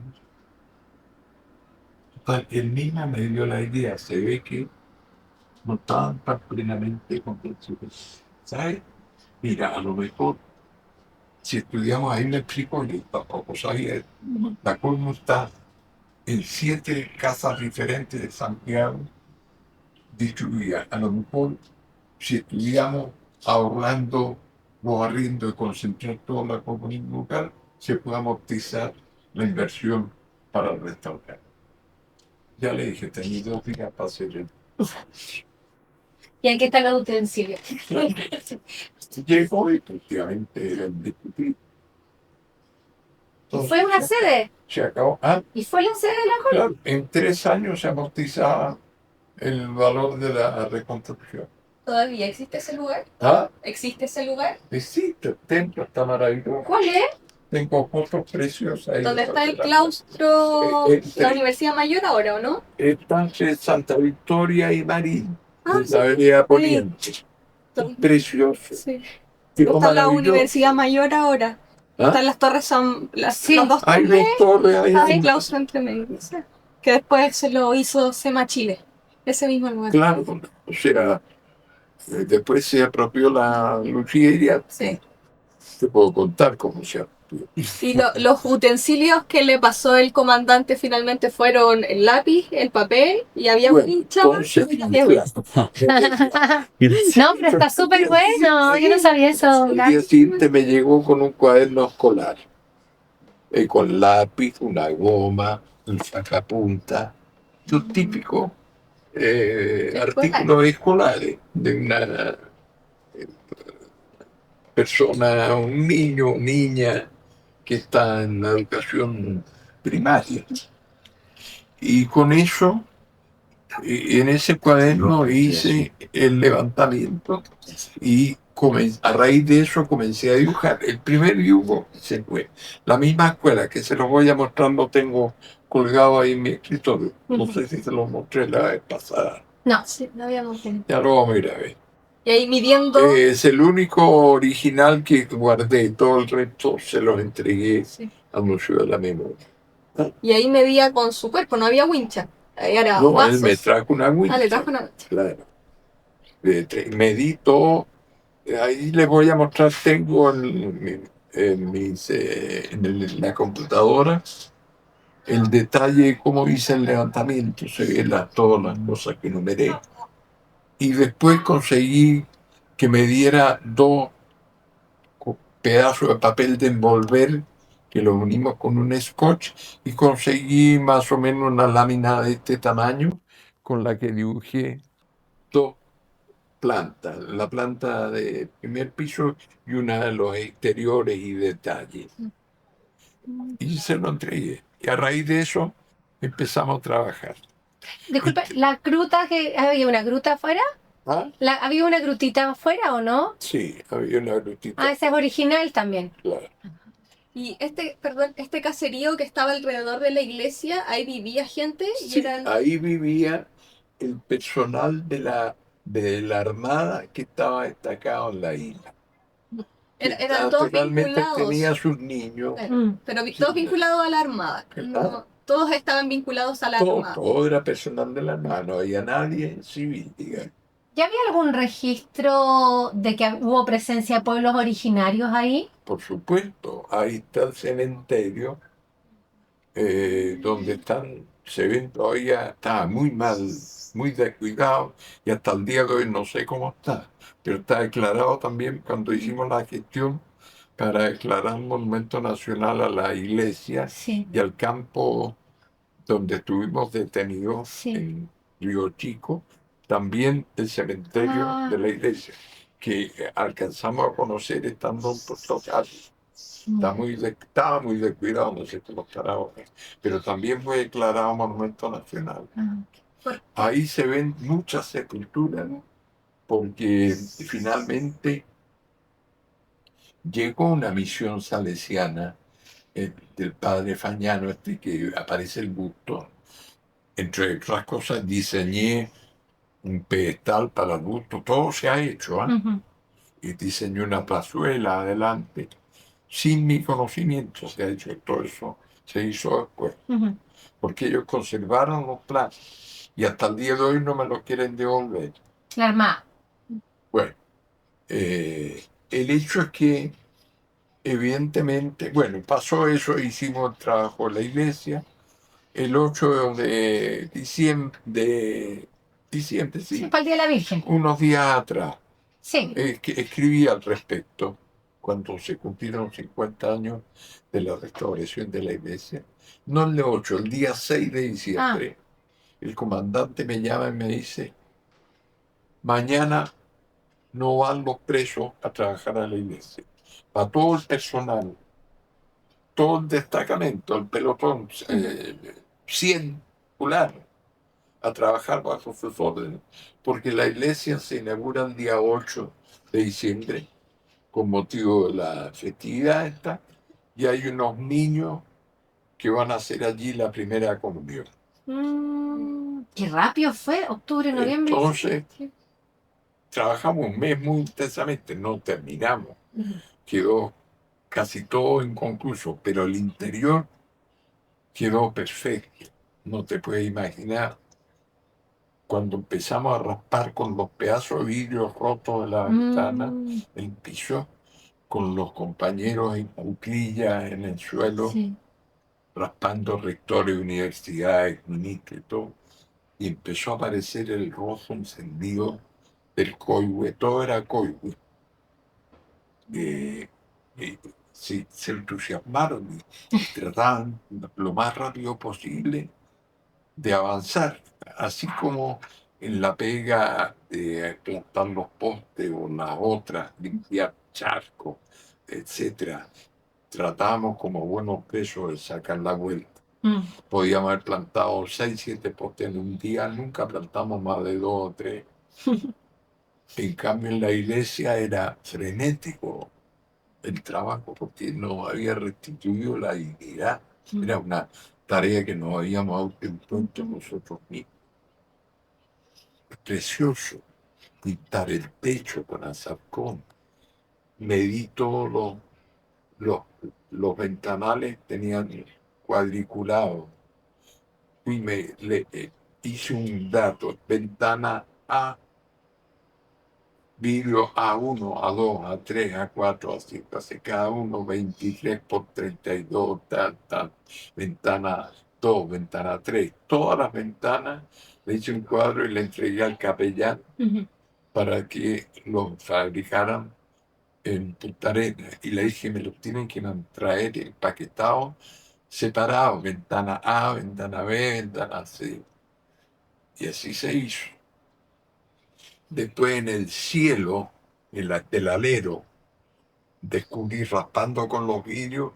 Total, él misma me dio la idea, se ve que no estaban tan plenamente convencidos. ¿Sabes? Mira, a lo mejor, si estudiamos ahí me explico, yo tampoco sabía, la Colmo está en 7 casas diferentes de Santiago distribuidas. A lo mejor, si estudiamos ahorrando los arriendos y concentrar toda la comunidad local, se puede amortizar la inversión para el restaurante. Ya le dije, tenía 2 días para hacer el... Y aquí están los utensilios. Llegó y efectivamente era el discutir. ¿Y fue una sede? Se acabó. Ah, ¿Y fue la sede de la Colmo? claro, en 3 años se amortizaba el valor de la reconstrucción. ¿Todavía existe ese lugar? ¿Ah? ¿Existe ese lugar? Existe, el templo está maravilloso. ¿Cuál es? Tengo fotos preciosas ahí. ¿Dónde está el claustro? La Universidad Mayor ahora, ¿o no? Está entre Santa Victoria y Marín, Ah, en sí. la avenida Poniente. Precioso. Sí. Quedó Está la maravilloso. Universidad Mayor ahora. ¿Ah? Están las torres, son Sí. las dos Hay torres. 2 torres ahí. Hay claustro entre medio. Que después se lo hizo SEMA Chile. Ese mismo lugar. Claro, o sea, después se apropió la Lucía Iria. Sí. Te puedo contar cómo se apropió. Y los utensilios que le pasó el comandante finalmente fueron el lápiz, el papel y había Bueno, un chavo. entonces, No, pero está súper bueno. Yo no sabía eso. el día siguiente me llegó con un cuaderno escolar, con lápiz, una goma, un sacapunta, los típicos artículos escolares de una persona, un niño, niña que está en la educación primaria. Y con eso, en ese cuaderno hice el levantamiento y a raíz de eso comencé a dibujar. El primer dibujo se fue. La misma escuela que se los voy a mostrar lo tengo colgado ahí en mi escritorio. No sé si se lo mostré la vez pasada. No, sí, no habíamos tenido. Ya lo vamos a ir a ver. Y ahí midiendo. Es el único original que guardé. Todo el resto se los entregué al Museo de la Memoria. Y ahí medía con su cuerpo, no había wincha. Ahí era No, vasos. él me trajo una wincha. Ah, le trajo una wincha. Claro. Medí todo. Ahí les voy a mostrar, tengo en la computadora el detalle, cómo hice el levantamiento, se ven todas las cosas que numeré. Y después conseguí que me diera 2 pedazos de papel de envolver, que lo unimos con un scotch, y conseguí más o menos una lámina de este tamaño, con la que dibujé 2 plantas, la planta de primer piso y una de los exteriores y detalles. Y se lo entregué. Y a raíz de eso empezamos a trabajar. Disculpe, ¿la gruta que había una gruta afuera? ¿Ah? ¿Había una grutita afuera o no? Sí, había una grutita. Ah, esa es original también. Claro. Y este caserío que estaba alrededor de la iglesia, ahí vivía gente y Sí, eran. ahí vivía el personal de la Armada que estaba destacado en la isla. Eran todos Naturalmente vinculados. tenía sus niños. Claro, pero todos vinculados a la Armada. No, todos estaban vinculados a la Armada. Todo era personal de la Armada, no había nadie civil, digamos. ¿Ya había algún registro de que hubo presencia de pueblos originarios ahí? Por supuesto, ahí está el cementerio, donde se ven todavía, está muy mal, muy descuidado, y hasta el día de hoy no sé cómo está, pero está declarado también cuando hicimos la gestión para declarar monumento nacional a la iglesia Sí. y al campo donde estuvimos detenidos Sí. en Río Chico, también el cementerio de la iglesia, que alcanzamos a conocer estando en Puerto Cabello. Estaba muy descuidado, no sé cómo estará ahora, pero también fue declarado monumento nacional. Ahí se ven muchas sepulturas, porque finalmente llegó una misión salesiana del padre Fagnano, que aparece el busto. Entre otras cosas, diseñé un pedestal para el busto, todo se ha hecho, y diseñé una plazuela adelante. Sin mi conocimiento se ha hecho todo eso, se hizo después, porque ellos conservaron los planos y hasta el día de hoy no me los quieren devolver. La Armada. Bueno, el hecho es que evidentemente, bueno, pasó eso, hicimos el trabajo en la iglesia. El 8 de diciembre, Sí, sí, para el Día de la Virgen. unos días atrás, Sí. que escribí al respecto, cuando se cumplieron 50 años de la restauración de la iglesia. No el de 8, el día 6 de Ah, diciembre, el comandante me llama y me dice, mañana no van los presos a trabajar a la iglesia. Va todo el personal, todo el destacamento, el pelotón, 100 fulano, a trabajar bajo sus órdenes, porque la iglesia se inaugura el día 8 de diciembre con motivo de la festividad esta, y hay unos niños que van a hacer allí la primera comunión. qué rápido fue, octubre, noviembre. Entonces, Sí. trabajamos un mes muy intensamente, no terminamos, Ujú. quedó casi todo inconcluso, pero el interior quedó perfecto. No te puedes imaginar cuando empezamos a raspar con los pedazos de vidrio rotos de la ventana, Mm, el piso, con los compañeros en cuclillas en el suelo, sí. raspando rectores de universidades, ministros y todo, y empezó a aparecer el rojo encendido del coihue, todo era coihue. Eh, y se entusiasmaron y trataban lo más rápido posible de avanzar, así como en la pega de plantar los postes o las otras, limpiar charcos, etcétera. Tratamos como buenos presos de sacar la vuelta. Mm. Podíamos haber plantado 6, 7 postes en un día, nunca plantamos más de 2 o 3. En cambio, en la iglesia era frenético el trabajo porque nos había restituido la dignidad. Era una tarea que nos habíamos autoimpuesto nosotros mismos. Precioso pintar el techo con azarcón. Medí todos los, los ventanales, tenían cuadriculados. Y hice un dato, ventana A, vidrio A1, A2, A3, A4, A5, así cada uno 23 por 32, tal, tal. Ventana 2, ventana 3, todas las ventanas, le hice un cuadro y le entregué al capellán Ujú. para que lo fabricaran en Punta Arenas. Y le dije, me los tienen que traer empaquetados, separados, ventana A, ventana B, ventana C. Y así se hizo. Después en el cielo, del alero, descubrí raspando con los vidrios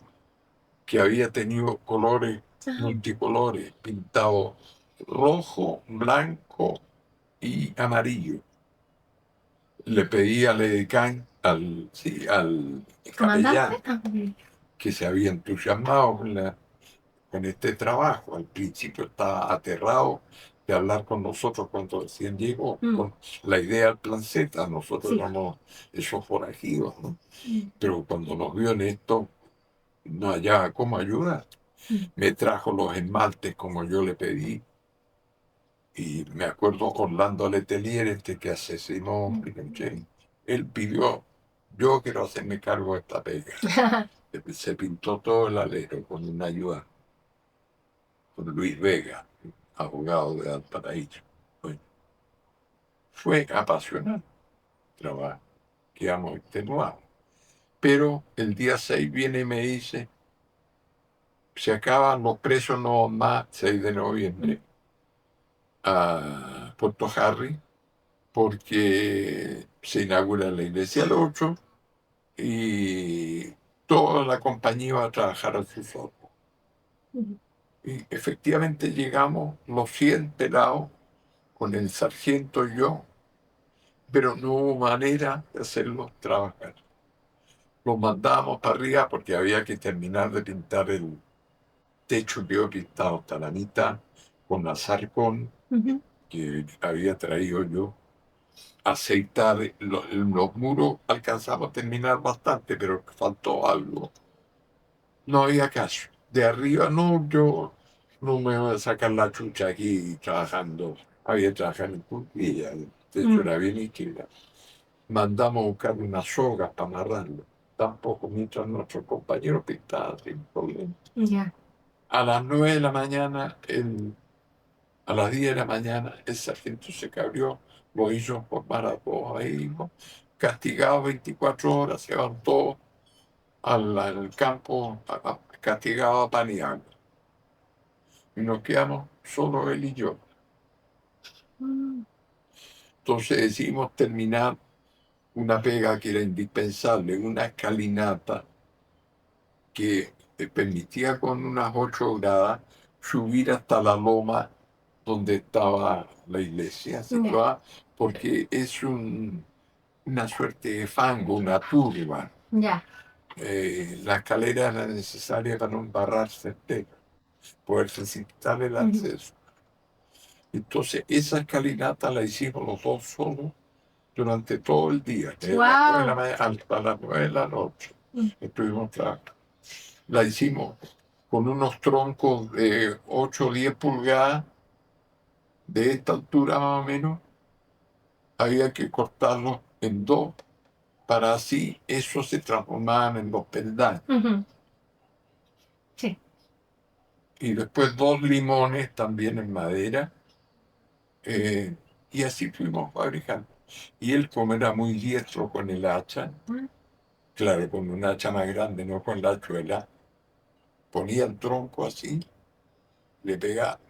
que había tenido colores Ajá. multicolores, pintado rojo, blanco y amarillo. Le pedí al edecán, al ¿Comandante? capellán, Ah, que se había entusiasmado con este trabajo. Al principio estaba aterrado de hablar con nosotros cuando recién llegó, mm, con la idea del plan Z. Nosotros sí. éramos esos forajidos, ¿no? Mm, Pero cuando nos vio en esto, no hallaba cómo ayudar. mm, Me trajo los esmaltes como yo le pedí. Y me acuerdo Orlando Letelier, este que asesinó Pinochet, él pidió, yo quiero hacerme cargo de esta pega. Se pintó todo el alero con una ayuda, con Luis Vega, abogado de Valparaíso. Bueno, fue apasionante trabajo, quedamos extenuados. Pero el día 6 viene y me dice, se acaban los presos no más 6 de noviembre a Puerto Harry, porque se inaugura la iglesia el 8 y toda la compañía va a trabajar a sus ojos. mm. Y efectivamente llegamos los 100 pelados con el sargento y yo, pero no hubo manera de hacerlos trabajar. Los mandábamos para arriba porque había que terminar de pintar el techo que yo pintado hasta la mitad con azarcón Ujú. que había traído yo. Aceitar los muros, alcanzamos a terminar bastante, pero faltó algo. No había caso. De arriba no, yo no me voy a sacar la chucha aquí trabajando. Había trabajado en Turquía. Eso era bien izquierda. Mandamos a buscar una soga para amarrarlo. Tampoco, mientras nuestros compañeros pintaban sin problema. Ya. A las 9 de la mañana, a las 10 de la mañana, el sargento se cabrió, lo hizo formar a todos ahí, ¿no? Castigado 24 horas, se van todos al campo, castigado a Paniagua. Y nos quedamos solo él y yo. Entonces decidimos terminar una pega que era indispensable, una escalinata que permitía con unas 8 gradas subir hasta la loma donde estaba la iglesia situada, porque es una suerte de fango, una turba. Ya. La escalera era necesaria para no embarrarse entero, poder facilitar el acceso. Entonces, esa escalinata la hicimos los dos solos durante todo el día, de las 9 de la mañana hasta las 9 de la noche. Estuvimos trabajando. La hicimos con unos troncos de 8 o 10 pulgadas, de esta altura más o menos. Había que cortarlos en dos, para así esos se transformaban en los peldaños. Sí. Y después 2 limones también en madera. Y así fuimos fabricando. Y él, como era muy diestro con el hacha, claro, con un hacha más grande, no con la hachuela, ponía el tronco así, le pegaba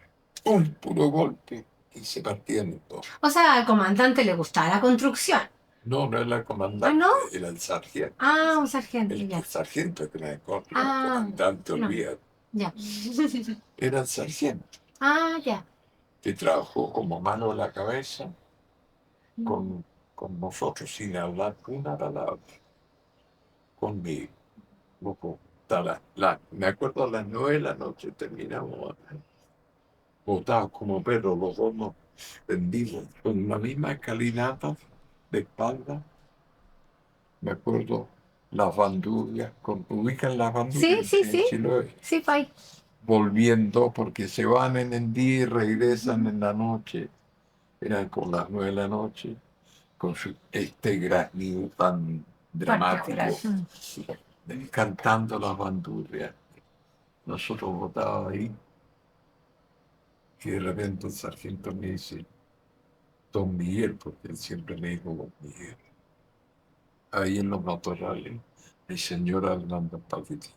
un puro golpe y se partían en dos. O sea, al comandante le gustaba la construcción. No, no era el comandante, ¿Ah, no? era el sargento. Ah, un sargento, El ya. sargento que era el Ah, comandante, no. olvídate. Ya. Era el sargento, Ah, ya. que trabajó como mano a la cabeza con nosotros sin hablar una palabra, conmigo. Loco, me acuerdo a las 9 de la noche terminamos botados como perros, los dos nos tendimos con la misma escalinata de espalda. Me acuerdo las bandurrias, ubican las bandurrias Sí, en sí. Chiloé, Sí, Pai. volviendo porque se van en el día y regresan en la noche. Eran con las 9 de la noche, con este graznido tan dramático, cantando las bandurrias. Nosotros votábamos ahí y de repente el sargento me dice, Don Miguel, porque él siempre me dijo Don Miguel. Ahí en los matorrales, el señor Armando Paquetito.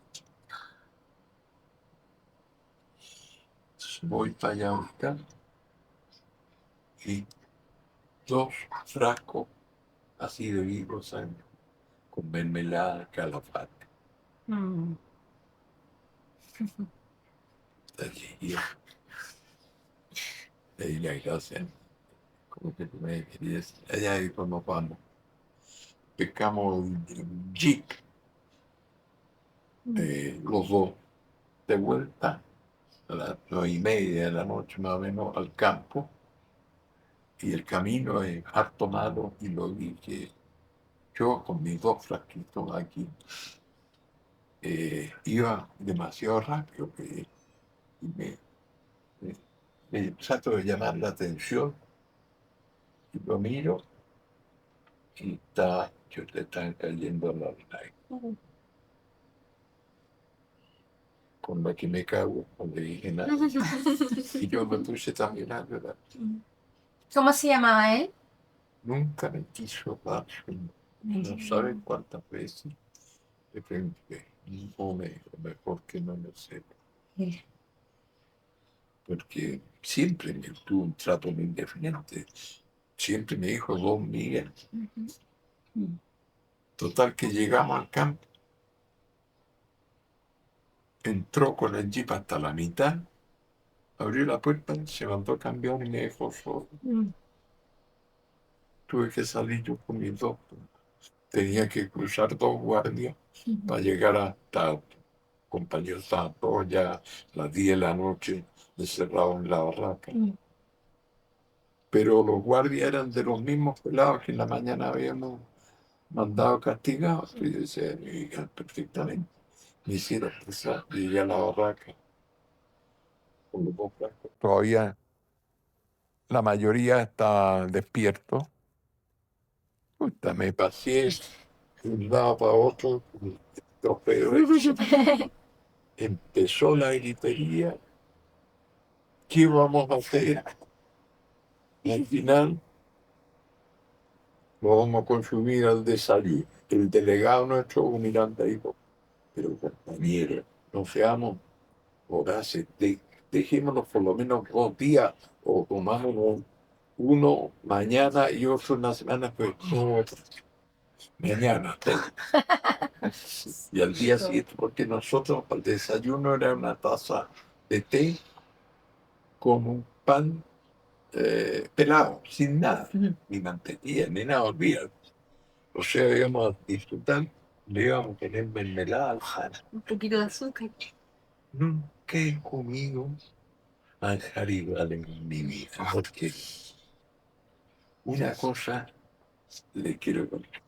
Voy para allá a buscar y 2 frascos así de vivo sangre, con mermelada, calafate. Y yo le di las gracias, como que tú me querías. Allá y cuando vamos, pescamos un jeep, los dos, de vuelta a las 9:30 de la noche más o menos al campo, y el camino es harto malo, y lo dije yo con mis 2 frasquitos aquí, iba demasiado rápido y me trato de llamar la atención y lo miro y le están cayendo las lágrimas. Con la que me cago, no le dije nada. Y yo me puse también a llorar. ¿Cómo se llamaba él? Nunca me quiso dar. No saben cuántas veces le pregunté, o mejor que no lo sepa. Porque siempre me tuvo un trato muy diferente. Siempre me dijo Don Miguel. Total que llegamos al campo, entró con el jeep hasta la mitad, abrió la puerta, se mandó a cambiar y me dejó solo. Tuve que salir yo con mis 2. Tenía que cruzar 2 guardias para llegar hasta compañeros. Estaban todos ya a las 10 de la noche encerrados en la barraca. Pero los guardias eran de los mismos pelados que en la mañana habíamos mandado castigados. Y yo decía, perfectamente. Me hicieron pasar, llegué a la barraca con los 2 frascos. Todavía la mayoría está despierto, Puta, me pasé de un lado para otro, pero empezó la gritería. ¿Qué vamos a hacer? Al final lo vamos a consumir al desayuno. El delegado nuestro, un mirante, dijo, pero compañero, no seamos voraces, dejémonos por lo menos 2 días o tomámonos uno mañana y otro una semana, pues no, mañana. Y al día siguiente, porque nosotros para el desayuno era una taza de té con un pan pelado, sin nada, ni mantequilla, ni nada, olvídate. O sea, íbamos a disfrutar, le íbamos a tener mermelada al jara. Un poquito de azúcar. Nunca he comido manjar igual en mi vida, porque una cosa le quiero contar,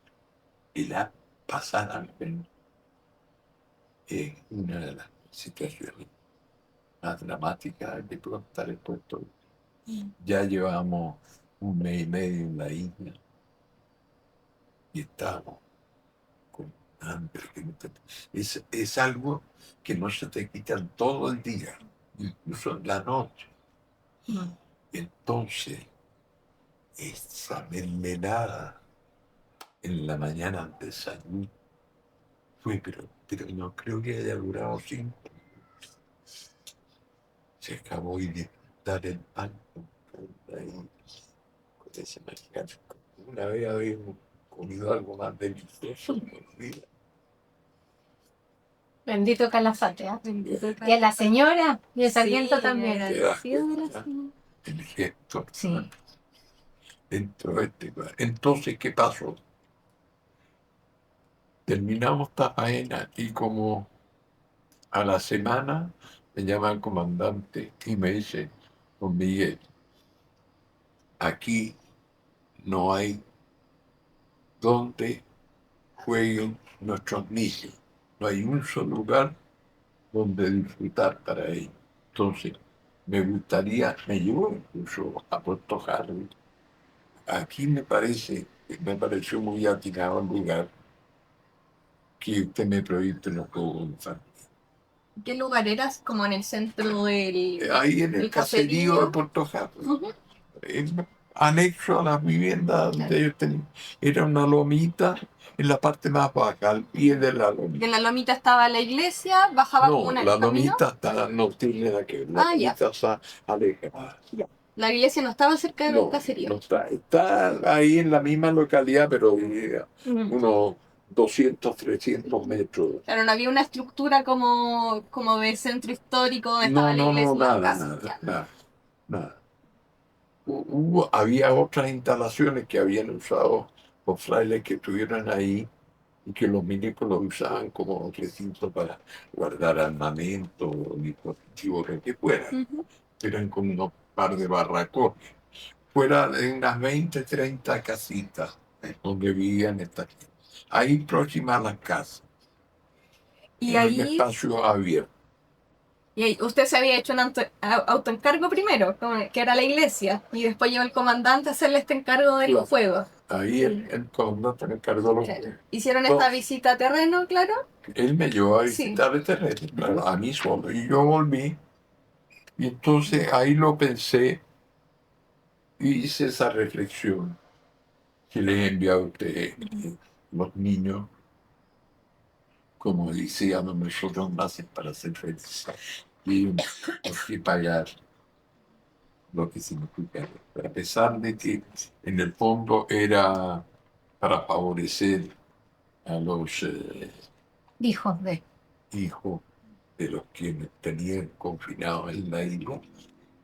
y la pasar al menos es una de las situaciones más dramáticas de plantar el Puerto Rico. Ya llevamos 1 mes y medio en la isla y estamos con hambre. Es algo que no se te quita todo el día, incluso en la noche. Entonces, esa mermelada en la mañana al desayuno fue, pero no creo que haya durado 5. Se acabó y disfrutar el pan ahí, con ese mexicano. Una vez habíamos comido algo más delicioso, me olvida. Bendito Calafate, ¿eh? Bendito Y a la señora y el sargento Sí, también. agradecido de la Ya. señora. El gesto. Sí. Dentro de Entonces, ¿qué pasó? Terminamos esta faena y como a la semana me llama el comandante y me dice, don Miguel, aquí no hay donde jueguen nuestros niños. No hay un solo lugar donde disfrutar para ellos. Entonces, me gustaría, me llevó incluso a Puerto Harry. Aquí me pareció muy atinado el lugar que usted me proyecte en los Juegos Infantiles. ¿Qué lugar eras? Como en el centro del... Ahí en el el caserío caserío. de Puerto Harry. Ujú. Anexo a las viviendas donde ellos tenían. Era una lomita en la parte más baja, al pie de la Y lomita. en la lomita estaba la iglesia, bajaba como No, una la camino. lomita no tiene nada que ver. La Ah, ya. lomita está alejada. La iglesia no estaba cerca del No, caserío. no está ahí en la misma localidad, pero unos 200, 300 metros. Claro, no había una estructura como de centro histórico donde estaba la iglesia y las casas. Ya. Nada. Había otras instalaciones que habían usado los frailes que estuvieron ahí y que los milicos lo usaban como recinto para guardar armamento, dispositivos, lo que fuera. Ujú. Eran como unos par de barracones. Fuera de unas 20, 30 casitas donde vivían estas gente. Ahí próximas a las casas, Y en un ahí, espacio abierto. usted se había hecho un autoencargo primero, que era la iglesia, y después llegó el comandante a hacerle este encargo del Claro. juego. Ahí el comandante me encargó los Claro. Hicieron esta visita a terreno, claro. Él me llevó a Sí. visitar el terreno, claro, a mí solo. Y yo volví. Y entonces ahí lo pensé y hice esa reflexión que le he enviado a usted, los niños, como decíamos nosotros, nacen para ser felices. Y hay que pagar lo que significa. A pesar de que en el fondo era para favorecer a los Hijos de. hijos de los que tenían confinados en la isla,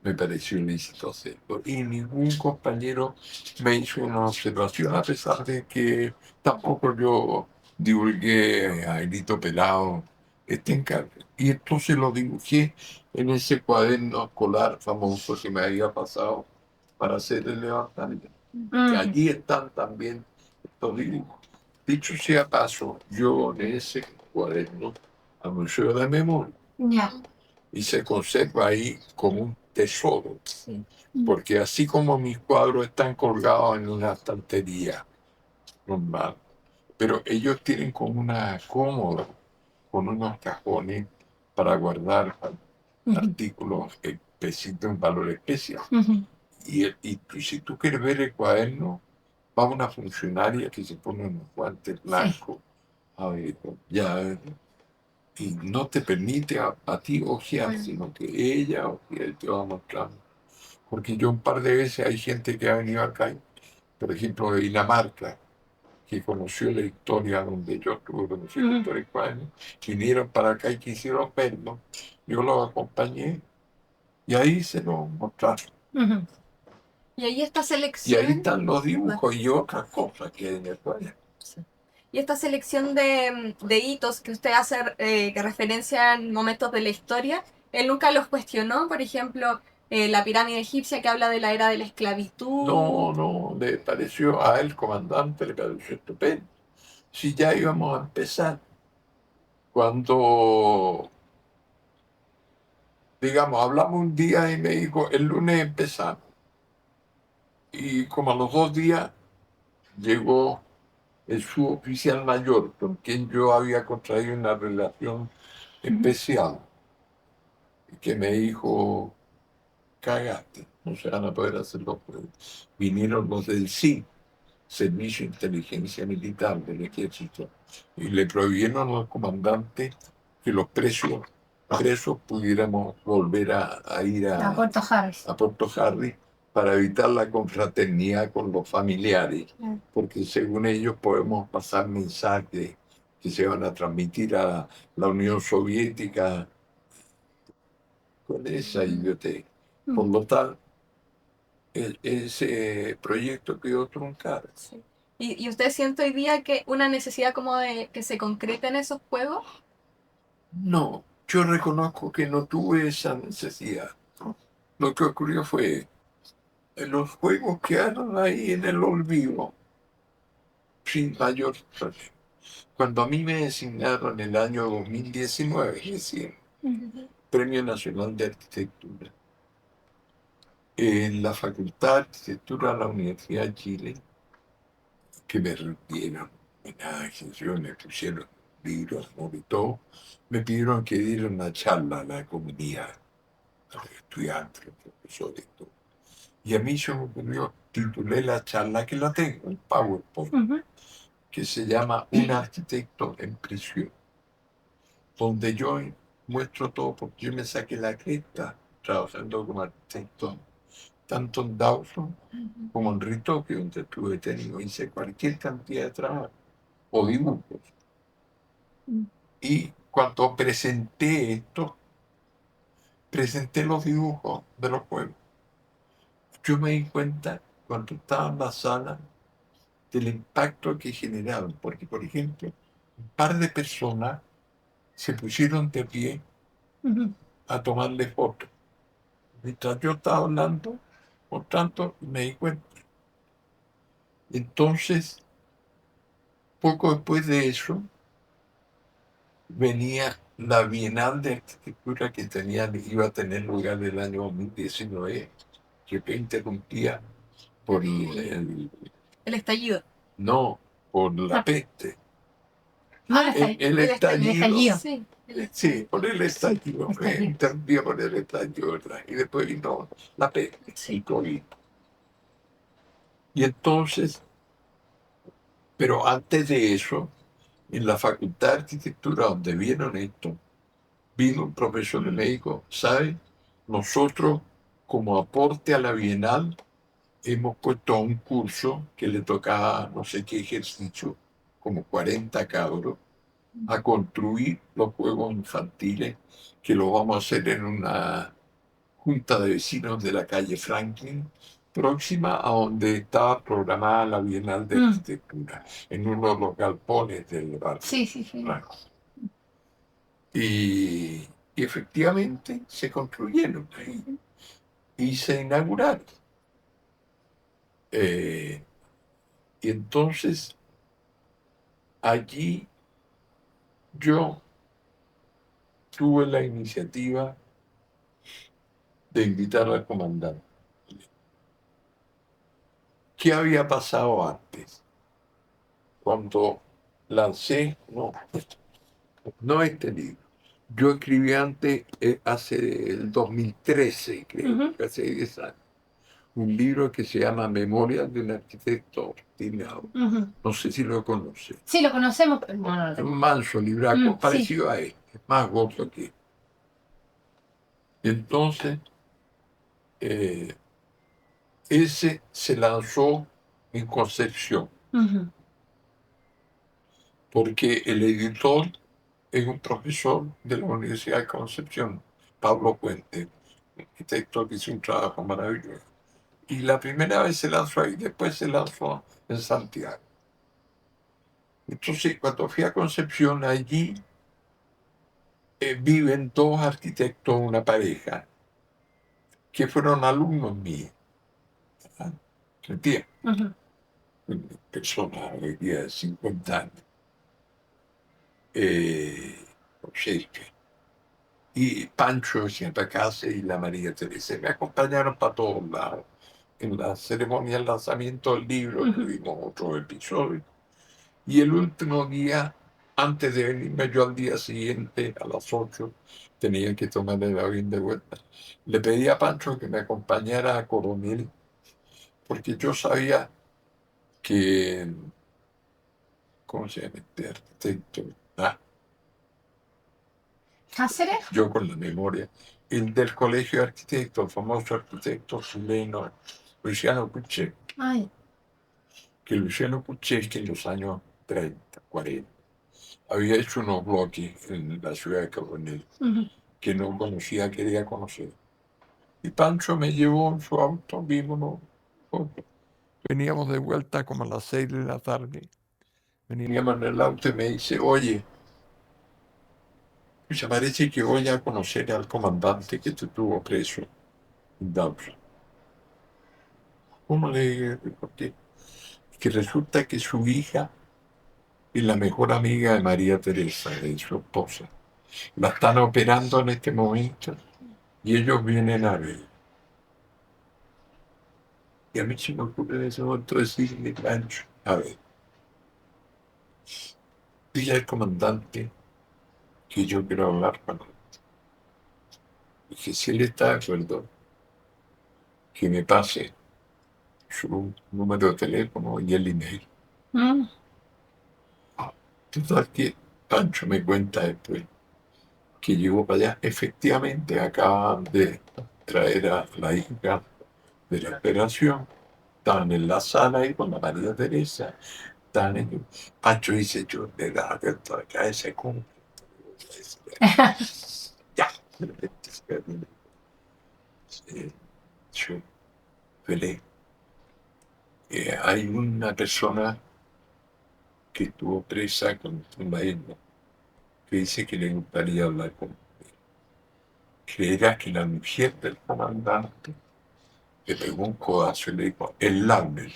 me pareció lícito hacerlo. Y ningún compañero me hizo una observación, a pesar de que tampoco yo divulgué a grito pelado este encargo. Y entonces lo dibujé en ese cuaderno escolar famoso que me había pasado para hacer el levantamiento. Que allí están también estos dibujos. Dicho sea paso, yo en ese cuaderno al Museo de Memoria Ya. y se conserva ahí como un tesoro, Sí. porque así como mis cuadros están colgados en una estantería normal. Pero ellos tienen como una cómoda con unos cajones para guardar artículos de un valor especial. Si tú quieres ver el cuaderno, va una funcionaria que se pone unos guantes blancos, a ver, ya, y no te permite a ti ojear, sino que ella ojea y te va mostrando. Porque yo un par de veces hay gente que ha venido acá, por ejemplo, de Dinamarca, que conoció la historia donde yo estuve conociendo la historia de España, vinieron para acá y quisieron verlo. Yo los acompañé y ahí se lo mostraron. Y ahí esta Y ahí selección, están los dibujos y otras cosas que hay en el cuaderno. y esta selección de hitos que usted hace que referencian momentos de la historia, él nunca los cuestionó, por ejemplo, la pirámide egipcia que habla de la era de la esclavitud. No, le pareció a él, comandante, le pareció estupendo. Si ya íbamos a empezar, cuando, digamos, hablamos un día y me dijo, el lunes empezamos. Y como a los 2 días llegó el suboficial mayor, con quien yo había contraído una relación especial, que me dijo, cagaste, no se van a poder hacerlo. Vinieron los del SI, Servicio de Inteligencia Militar del Ejército, y le prohibieron al comandante que los presos pudiéramos volver a ir A Puerto Harris. a Puerto Harris para evitar la confraternidad con los familiares, porque según ellos podemos pasar mensajes que se van a transmitir a la Unión Soviética con esa idiotez. Por lo tal, ese proyecto quedó truncado. Sí. ¿Y usted siente hoy día que una necesidad como de que se concreten esos juegos? No, yo reconozco que no tuve esa necesidad. Lo que ocurrió fue, los juegos quedaron ahí en el olvido, sin mayor problema. Cuando a mí me designaron en el año 2019, es decir, Premio Nacional de Arquitectura, en la Facultad de Arquitectura de la Universidad de Chile, que me rindieron homenajes, me pusieron libros, y todo, me pidieron que diera una charla a la comunidad, a los estudiantes, a los profesores, todo. Y a mí se me ocurrió, titulé la charla, que la tengo, en PowerPoint, que se llama Un arquitecto en prisión, donde yo muestro todo, porque yo me saqué la cresta trabajando como arquitecto, tanto en Dawson como en Ritoque, donde estuve tenido, hice cualquier cantidad de trabajo o dibujos. Y cuando presenté esto, presenté los dibujos de los juegos. Yo me di cuenta, cuando estaba en la sala, del impacto que generaban, porque, por ejemplo, un par de personas se pusieron de pie a tomarle fotos. Mientras yo estaba hablando, por tanto, me di cuenta. Entonces, poco después de eso, venía la Bienal de Arquitectura que iba a tener lugar el año 2019, que fue interrumpida por El estallido. no, por la peste. No, El estallido. Sí. Sí, por el estallido, fue interrumpida por el estallido, ¿verdad? Y después vino la peste, el COVID. Y entonces, pero antes de eso, en la Facultad de Arquitectura, donde vieron esto, vino un profesor de médico, ¿sabe? Nosotros, como aporte a la Bienal, hemos puesto un curso que le tocaba no sé qué ejercicio, como 40 cabros, a construir los juegos infantiles, que lo vamos a hacer en una junta de vecinos de la calle Franklin, próxima a donde estaba programada la Bienal de Arquitectura, en uno de los galpones del barrio. Sí. Claro. Y efectivamente se construyeron ahí y se inauguraron. Y entonces allí yo tuve la iniciativa de invitar al comandante. ¿Qué había pasado antes? cuando lancé, no este libro. Yo escribí antes, hace el 2013, creo, hace 10 años, un libro que se llama Memorias de un arquitecto obstinado. No sé si lo conoce. Sí, lo conocemos, pero no, no lo Es tengo. un manso libraco, Sí. parecido a este, más gordo que este. Entonces, ese se lanzó en Concepción, porque el editor es un profesor de la Universidad de Concepción, Pablo Puente, arquitecto que hizo un trabajo maravilloso. Y la primera vez se lanzó ahí, después se lanzó en Santiago. Entonces, cuando fui a Concepción, allí viven dos arquitectos, una pareja, que fueron alumnos míos. ¿Entiendes? Personas hoy día de 50 años. Shakespeare. Y Pancho siempre casa y la María Teresa. Me acompañaron para todos lados. En la ceremonia del lanzamiento del libro tuvimos otro episodio. Y el último día, antes de venirme yo al día siguiente, a las 8, tenía que tomar el avión de vuelta. Le pedí a Pancho que me acompañara a Coronel, porque yo sabía que, ¿cómo se llama este arquitecto? ¿Cáceres? Yo con la memoria. El del Colegio de Arquitectos, el famoso arquitecto chileno Luciano Puché, Ay. que Luciano Puché, que en los años 30, 40, había hecho unos bloques en la ciudad de Coronel que no conocía, quería conocer. Y Pancho me llevó en su auto, vimos, veníamos de vuelta como a las 6 de la tarde. Veníamos en el auto y me dice, oye, pues parece que voy a conocer al comandante que te tuvo preso en Dawson. ¿Cómo le dije? ¿Por qué? Que resulta que su hija es la mejor amiga de María Teresa, de su esposa. La están operando en este momento y ellos vienen a ver. Y a mí se me ocurre en ese momento decirle, Pancho, a ver, dile al comandante que yo quiero hablar con él. Y que si él está de acuerdo, que me pase su número de teléfono y el email. Total que Pancho me cuenta después que llegó para allá. Efectivamente, acaban de traer a la hija de la operación. Estaban en la sala ahí con la María Teresa. Estaban en... Pancho dice, yo le da abierto acá ese cumple. Ya, de repente yo velé. Hay una persona que estuvo presa con un maestro que dice que le gustaría hablar con él. Creerá que la mujer del comandante le pegó un codazo y le dijo, el Launer.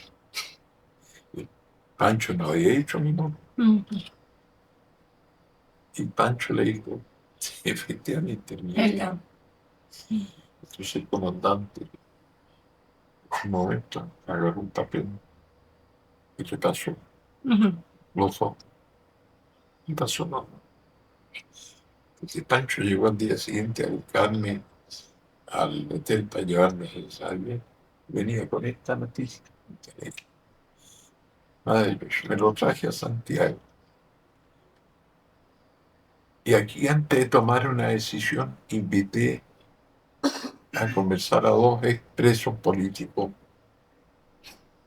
Pancho no había dicho mi nombre. Y Pancho le dijo, sí, efectivamente, mi nombre. Entonces el comandante, en un momento, agarró un papel y le pasó los ojos. Y pasó nada. Entonces Pancho llegó al día siguiente a buscarme al hotel para llevarme a ensayo. Venía con esta noticia. Madre, me lo traje a Santiago. Y aquí, antes de tomar una decisión, invité a conversar a dos expresos políticos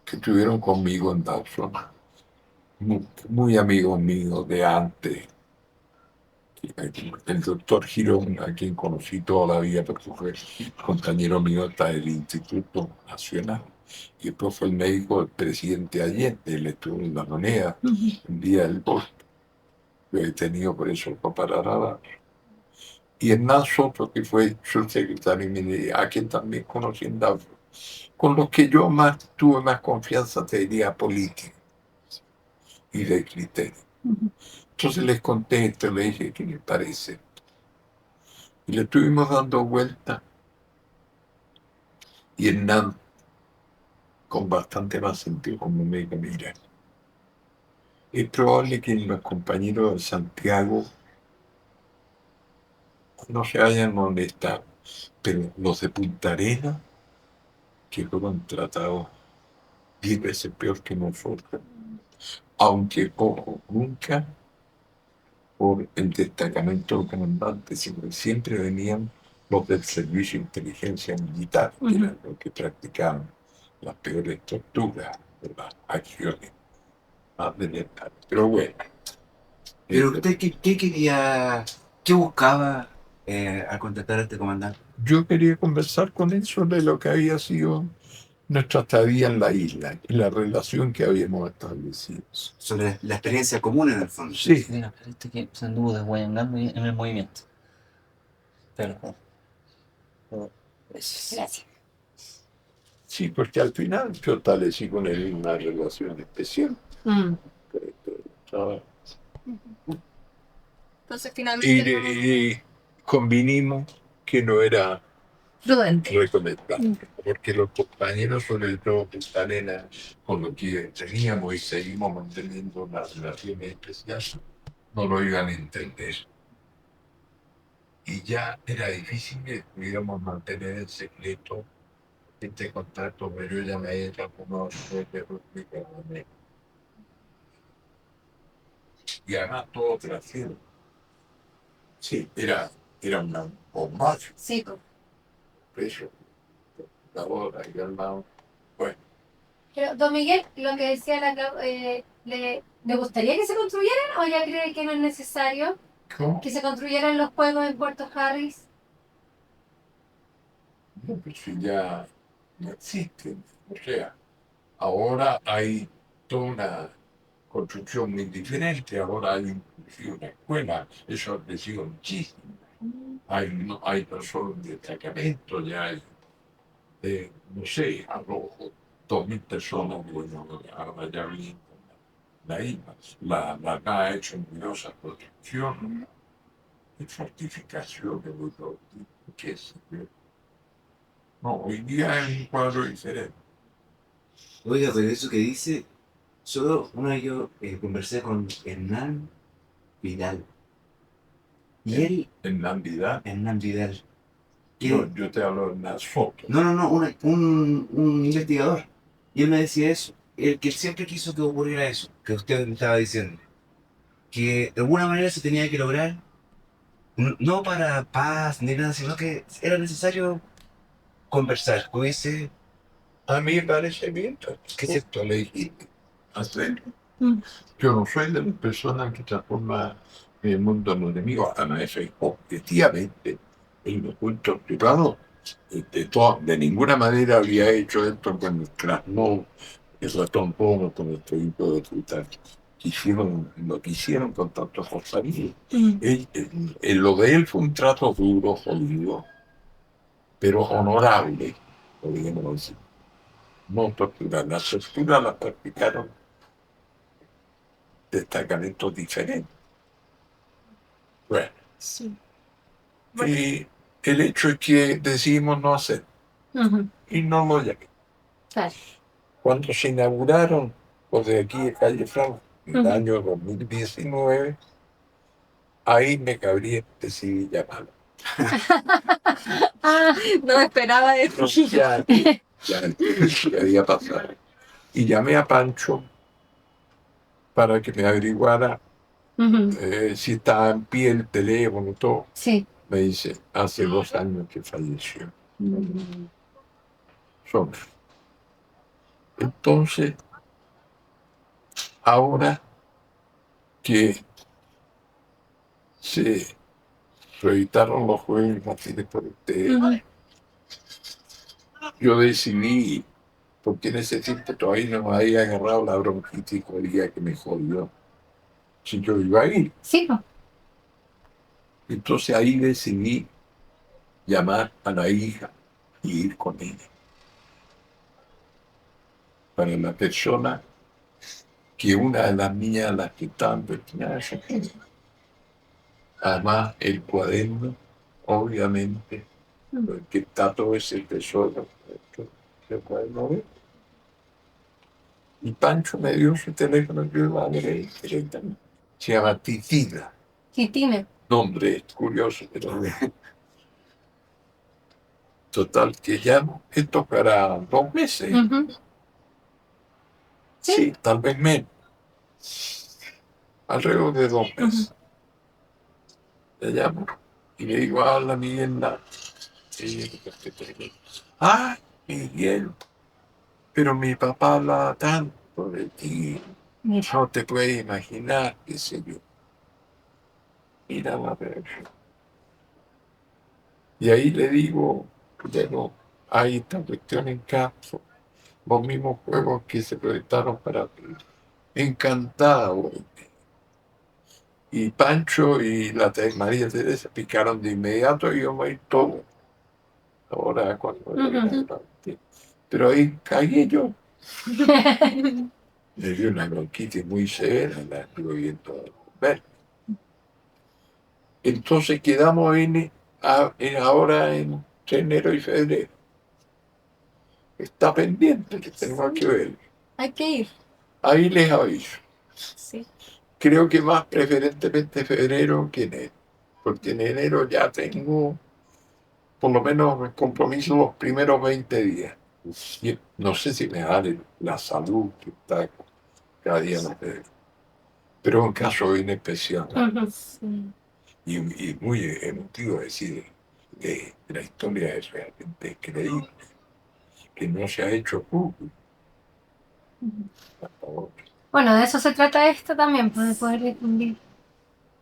que estuvieron conmigo en Dawson, muy amigos míos de antes. El doctor Girón, a quien conocí toda la vida porque fue compañero mío hasta el Instituto Nacional. Y después fue el médico del presidente Allende, él estuvo en La Moneda, el día del voto. Fue detenido por eso, para parar a dar. Y Hernán Soto, que fue su secretario militar, a quien también conocí en Dawson, con los que yo tuve más confianza, te diría, política y de criterio. Entonces les conté esto, le dije, ¿qué les parece? Y le estuvimos dando vuelta. Y Hernán, con bastante más sentido, como me dijo, mira, Es probable que los compañeros de Santiago no se hayan molestado, pero los de Punta Arenas, que fueron tratados 10 veces peor que nosotros, aunque, ojo, nunca por el destacamento del comandante, sino que siempre venían los del Servicio de Inteligencia Militar, que eran los que practicaban las peores torturas de las acciones más letales. Pero bueno, Pero usted, ¿qué quería, qué buscaba al contratar a este comandante? yo quería conversar con él sobre lo que había sido nuestra estadía en la isla y la relación que habíamos establecido. Sobre la experiencia común en el fondo. Sí, Mira, este que se anduvo desguayangando en el movimiento. Perdón. Gracias. sí, porque al final yo establecí con él una relación especial. Mm. ¿Sabes? Entonces finalmente no- Y convinimos que no era Prudente. recomendable, porque los compañeros, sobre todo Punta Arenas, con los que teníamos y seguimos manteniendo una relación especial, no lo iban a entender. Y ya era difícil que pudiéramos mantener el secreto este contacto, pero ella me había conocido de República Dominicana. Y además todo trasciende. Sí, era una bomba, Sí, pues. preso, la boda y al lado. Bueno, Pero, don Miguel, lo que decía ¿le gustaría que se construyeran o ya cree que no es necesario ¿cómo? que se construyeran los juegos en Puerto Harris? No, pues si ya no existen. O sea, ahora hay toda una construcción muy diferente. Ahora hay inclusive una escuela. Eso ha crecido muchísimo. Hay personas de destacamento, ya hay, no sé, a lo mejor 2.000 personas, bueno, ahora ya vienen la isla. La ha hecho numerosas construcciones de fortificaciones de todo tipo. ¿Qué sé yo? No, hoy día es un cuadro diferente. Oiga, pero eso que dice, una vez yo conversé con Hernán Vidal. Y él, En Navidad, Hernán Vidal, que yo te hablo de unas fotos. no, un investigador. Y él me decía eso, el que siempre quiso que ocurriera eso, que usted me estaba diciendo, que de alguna manera se tenía que lograr, no para paz ni nada, sino que era necesario conversar, como dice, A mí me parece bien, que que se, esto le dijiste, hacerlo. Mm. Yo no soy de las personas que transforman el mundo en enemigo, además eso es objetivamente en los puntos privados. De ninguna manera había hecho esto con el Krasnov, el ratón Pono, con el proyecto de Twitter. Lo que hicieron con tanto fortaleza. Lo de él fue un trato duro, jodido, pero honorable, podríamos decir. No torturar. Las torturas las practicaron destacamentos diferentes. Bueno, Sí. y el hecho es que decidimos no hacer, Ujú. y no lo llamé. Claro. Cuando se inauguraron los de aquí de Calle Franco, en el Ujú. año 2019, ahí me cabría decidir llamarlo. Ah, no me esperaba eso. Ya, ya había pasado. Y llamé a Pancho para que me averiguara Ujú. si estaba en pie el teléfono y todo. Sí. Me dice, hace 2 años que falleció. Son. Entonces, ahora que se reeditaron los juegos infantiles por ustedes, Ujú. yo decidí, porque en ese tiempo todavía no me había agarrado la bronquitis que me jodió, si yo iba a ir. Sí, pues. Entonces ahí decidí llamar a la hija y ir con ella. Para la persona que una de las niñas a las que estaban destinadas a esa. Además, el cuaderno, obviamente, porque está todo ese tesoro. El cuaderno, Y Pancho me dio su teléfono, yo lo agregué directamente. Se llama Titina. Titina. Nombre curioso, pero total que ya esto para 2 meses. Ujú. Sí, tal vez menos. Alrededor de 2 meses. Le llamo y le digo, habla Miguel Lara. Ah, Miguel, pero mi papá habla tanto de ti. No te puedes imaginar, qué sé yo. Mira la versión. Y ahí le digo, bueno, hay esta cuestión en caso, los mismos juegos que se proyectaron para ti. Encantada, güey. Y Pancho y María Teresa picaron de inmediato y yo me voy todo. Ahora cuando pero ahí caí yo. Me dio una bronquitis muy severa, la estuve viendo ver. Entonces quedamos ahora en enero y febrero. Está pendiente que tengo que ver. Hay que ir. Ahí les aviso. Sí. Creo que más preferentemente febrero que enero. Porque en enero ya tengo por lo menos compromiso los primeros 20 días. Y no sé si me da la salud que está cada día más débil. Pero es un caso bien especial Sí. y muy emotivo, es decir, la historia es realmente increíble, que no se ha hecho público hasta ahora. Bueno, de eso se trata esto también, pues, de poder difundir.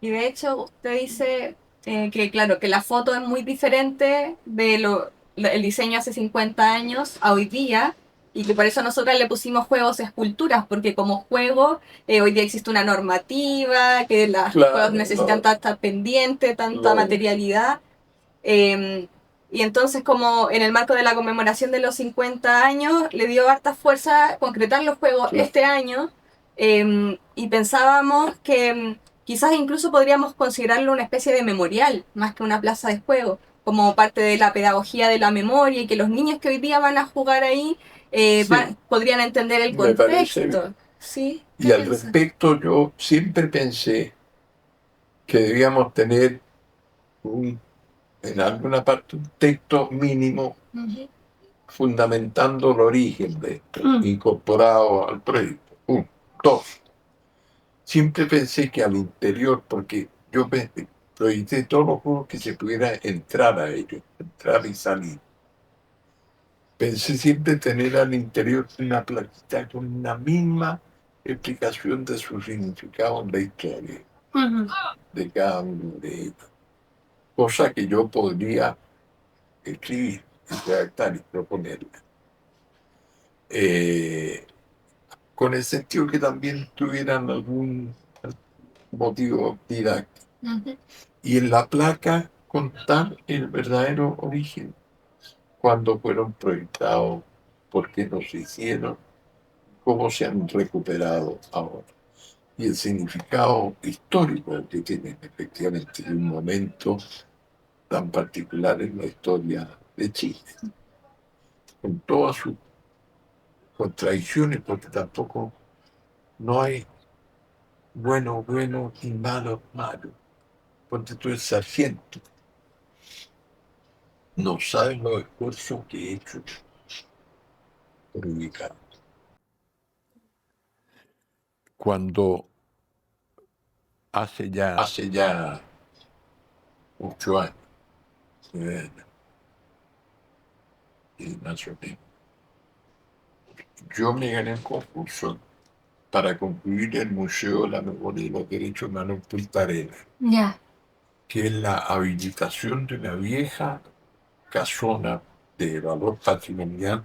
Y de hecho, usted dice que, claro, que la foto es muy diferente de el diseño hace 50 años a hoy día, y que por eso nosotras le pusimos juegos esculturas, porque como juego, hoy día existe una normativa, que los juegos necesitan tanta pendiente, tanta materialidad. Y entonces, como en el marco de la conmemoración de los 50 años, le dio harta fuerza concretar los juegos este año, y pensábamos que quizás incluso podríamos considerarlo una especie de memorial, más que una plaza de juego, como parte de la pedagogía de la memoria, y que los niños que hoy día van a jugar ahí podrían entender el contexto. ¿Sí? Y al respecto, yo siempre pensé que debíamos tener en alguna parte un texto mínimo fundamentando el origen de esto, incorporado al proyecto. 2. Siempre pensé que al interior, porque yo proyecté todos los juegos que se pudiera entrar a ellos, entrar y salir. Pensé siempre tener al interior una plaquita con una misma explicación de su significado en la historia de cada uno de ellos. Cosa que yo podría escribir, redactar y proponerla. Con el sentido que también tuvieran algún motivo didáctico. Y en la placa contar el verdadero origen, cuándo fueron proyectados, por qué no se hicieron, cómo se han recuperado ahora. Y el significado histórico que tienen efectivamente de un momento tan particular en la historia de Chile, con todas sus contradicciones, porque tampoco no hay bueno y malo. Ponte tú el sargento. No saben los esfuerzos que he hecho por ubicar. Cuando hace ya 8 años, 9 años, y más o menos, yo me gané un concurso para concluir el Museo de la Memoria y los Derechos Humanos en Punta Arenas, que es la habilitación de una vieja casona de valor patrimonial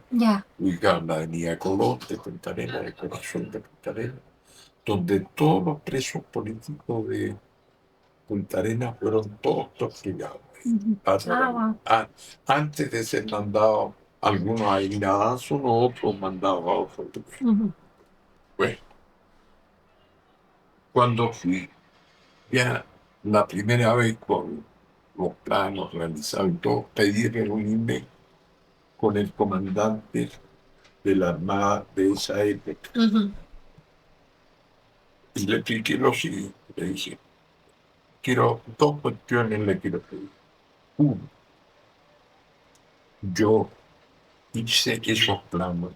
ubicada en la avenida Colón de Punta Arenas, el corazón de Punta Arenas, donde todos los presos políticos de Punta Arenas fueron todos torturados. Antes de ser mandados, algunos a Iradazo, otros mandados a otros. Bueno, cuando fui ya la primera vez con los planos realizados y todo, pedí reunirme con el comandante de la Armada de esa época. Ujú. Y le expliqué lo siguiente, le dije, quiero dos cuestiones le quiero pedir. Uno, yo hice esos planos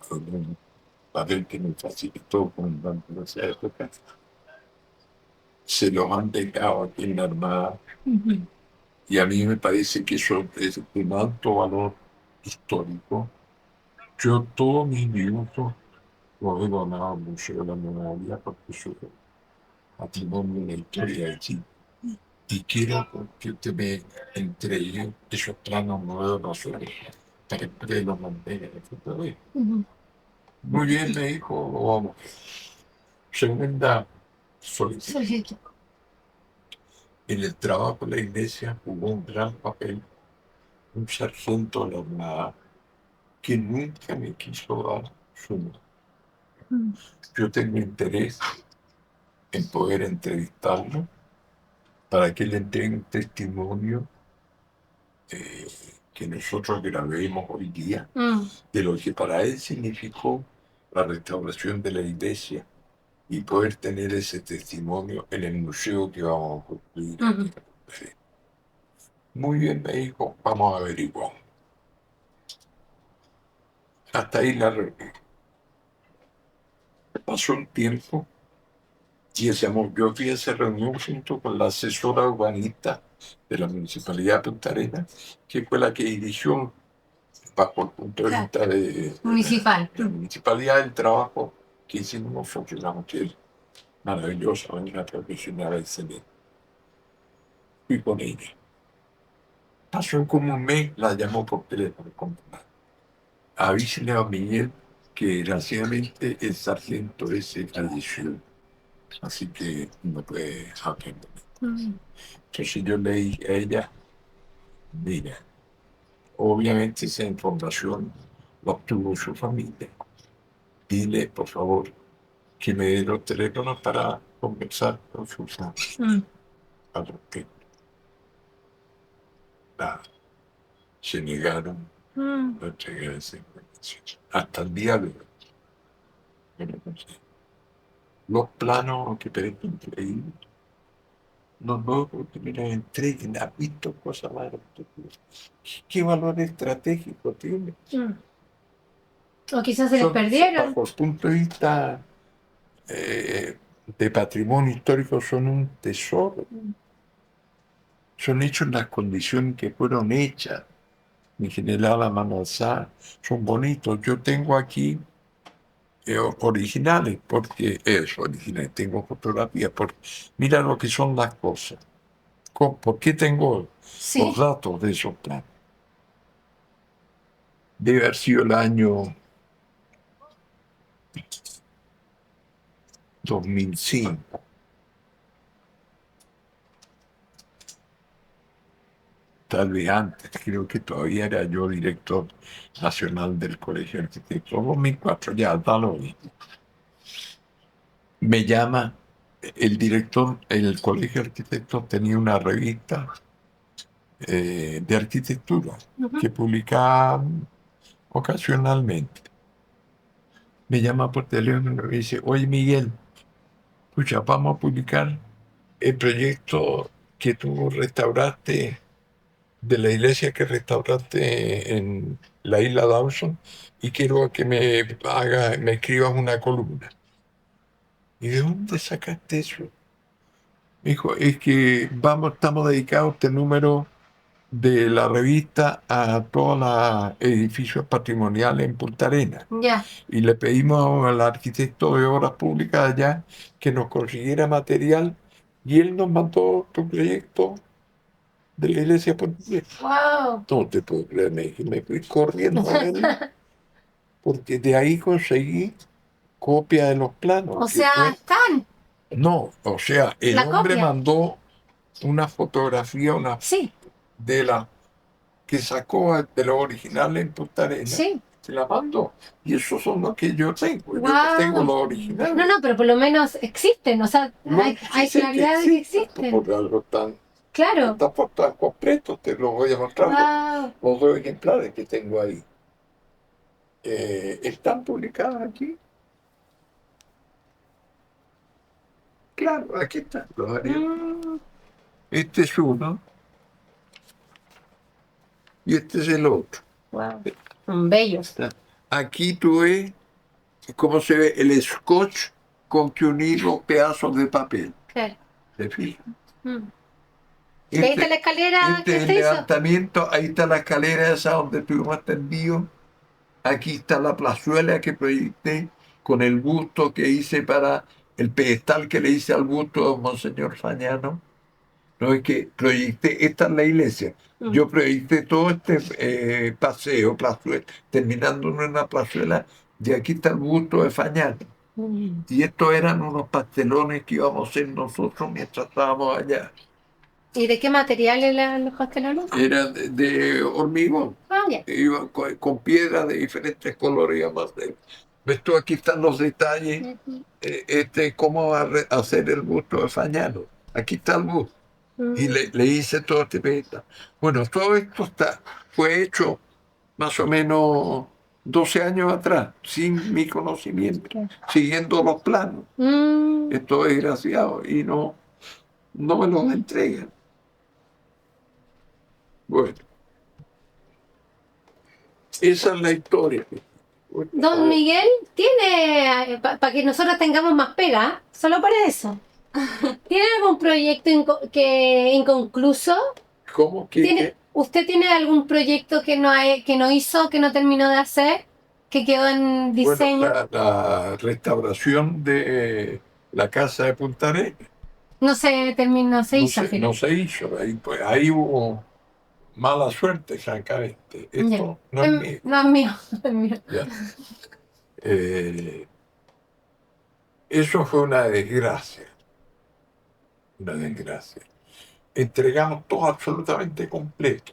con un papel que me facilitó con la esa época. Se los han dejado aquí en la Armada Ujú. y a mí me parece que eso es de un alto valor histórico. Yo todos mis minutos los he donado al Museo de la Memoria porque eso es patrimonio de la historia de Chile. Y quiero que usted me entregue esos planos nuevos nosotros para que usted los mantenga en el futuro. Ujú. Muy bien, me dijo, lo vamos. Segunda solicitud. Solicitud. En el trabajo de la iglesia jugó un gran papel un sargento de la Armada que nunca me quiso dar su nombre. Mm. Yo tengo interés en poder entrevistarlo para que le entregue un testimonio que nosotros grabemos hoy día Mm. de lo que para él significó la restauración de la iglesia y poder tener ese testimonio en el museo que vamos a construir. Ujú. Sí. Muy bien, me dijo, vamos a averiguar. Hasta ahí la reunión. Pasó un tiempo y yo fui a esa reunión junto con la asesora urbanista de la Municipalidad de Punta Arenas, que fue la que dirigió, bajo el punto de vista de Municipal. la municipalidad, el trabajo que hicimos nosotros, una mujer maravillosa, una profesional excelente. Fui con ella. Pasó como un mes, la llamó por teléfono. Avísele a Miguel que desgraciadamente el sargento ese falleció, así que no puede atender. Mm. Entonces yo le dije a ella, mira, obviamente esa información la obtuvo su familia. Dile, por favor, que me dé los teléfonos para conversar con sus amigos Mm. al respecto. Nada, se negaron Mm. a entregar esa información. Hasta el día de hoy. No lo consigo. Los planos que parece increíble. No, porque mira, entreguen, ¿has visto cosas más? ¿Qué valor estratégico tiene? Mm. O quizás se les Son, perdieron. bajo el punto de vista de patrimonio histórico, son un tesoro. Son hechos en las condiciones que fueron hechas. En general, a mano alzada, son bonitos. Yo tengo aquí originales, porque es original, tengo fotografías, porque mira lo que son las cosas. ¿Por qué tengo Sí. los datos de esos planos? Debe haber sido el año 2005. Tal vez antes, creo que todavía era yo director nacional del Colegio de Arquitectos. 2004, ya, da lo mismo. Me llama el director, el Colegio de Arquitectos tenía una revista de arquitectura Ujú. que publicaba ocasionalmente. Me llama por teléfono y me dice, oye Miguel, escucha, vamos a publicar el proyecto que tú restauraste de la iglesia que restauraste en la isla Dawson y quiero que me escribas una columna. ¿Y de dónde sacaste eso? Me dijo, es que estamos dedicados a este número de la revista a todos los edificios patrimoniales en Punta Arenas. Ya. Y le pedimos al arquitecto de obras públicas allá que nos consiguiera material y él nos mandó tu proyecto de la iglesia portuguesa. Wow. No te puedo creer, me fui corriendo a verlo, porque de ahí conseguí copia de los planos. O sea, están. No, o sea, el La hombre copia. mandó una fotografía, Sí, de la que sacó de los originales en Punta Arenas. sí. Se la mandó. Y esos son los que yo tengo. Yo no Wow. tengo los originales. No, pero por lo menos existen. O sea, No, hay sí, claridad de que existen. Por algo tan Claro. completo, te lo voy a mostrar. Wow. Los dos ejemplares que tengo ahí. ¿Están publicadas aquí? Claro, aquí están los ariete. Este es uno y este es el otro. Wow. Son bellos. Aquí tú ves cómo se ve el scotch con que unimos pedazos de papel. Claro. ¿Se fijan? ¿Y ahí está la escalera Este que es el usted hizo? levantamiento, ahí está la escalera esa donde estuvimos tendidos. Aquí está la plazuela que proyecté con el busto que hice para el pedestal que le hice al busto de Monseñor Fañano. No es que proyecté, esta es la iglesia. Yo proyecté todo este paseo, plazuela, terminando en una plazuela, y aquí está el busto de Fañano. Y estos eran unos pastelones que íbamos a hacer nosotros mientras estábamos allá. ¿Y de qué material eran los pastelones? Era de hormigón. Ah, ya. Iban con piedras de diferentes colores y además ves tú, aquí están los detalles. Cómo va a hacer el busto de Fañano. Aquí está el busto. Y le hice todo este pedestal. Bueno, todo esto fue hecho más o menos 12 años atrás, sin mi conocimiento, siguiendo los planos. Esto es desgraciado y no me los entregan. Bueno, esa es la historia. Don Miguel tiene, para que nosotros tengamos más pega, solo para eso. ¿Tiene algún proyecto inconcluso? ¿Cómo que? ¿Usted tiene algún proyecto que no hizo, que no terminó de hacer, que quedó en diseño? Bueno, la restauración de la casa de Punta Arenas. No se terminó, se hizo al final. No se hizo. Ahí hubo mala suerte, francamente. Esto no es mío. No es mío, no es mío. Ya. Eso fue una desgracia. Una desgracia. Entregamos todo absolutamente completo.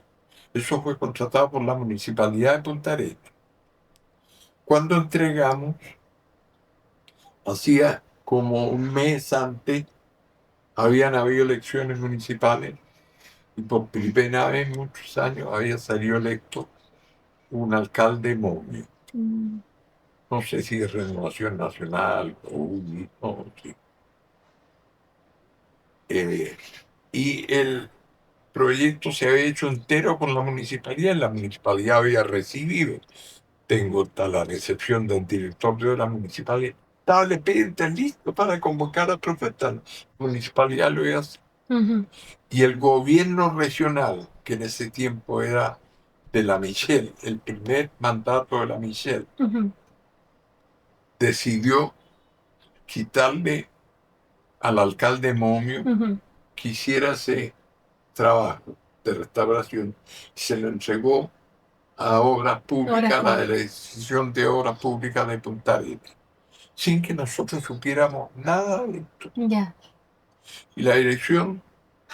Eso fue contratado por la Municipalidad de Punta Arenas. Cuando entregamos, hacía como un mes antes, habían habido elecciones municipales y por primera vez en muchos años había salido electo un alcalde momio. No sé si es Renovación Nacional o no sé. Y el proyecto se había hecho entero con la municipalidad. La municipalidad había recibido. Tengo la recepción del director de la municipalidad. Estaba el expediente listo para convocar a profetas. La municipalidad lo iba a hacer. Y el gobierno regional, que en ese tiempo era de la Michel, el primer mandato de la Michel, decidió quitarle al alcalde momio que hiciera ese trabajo de restauración. Se lo entregó a Obras Públicas, la Dirección de Obras Públicas de Punta Arenas, sin que nosotros supiéramos nada de esto. Y la Dirección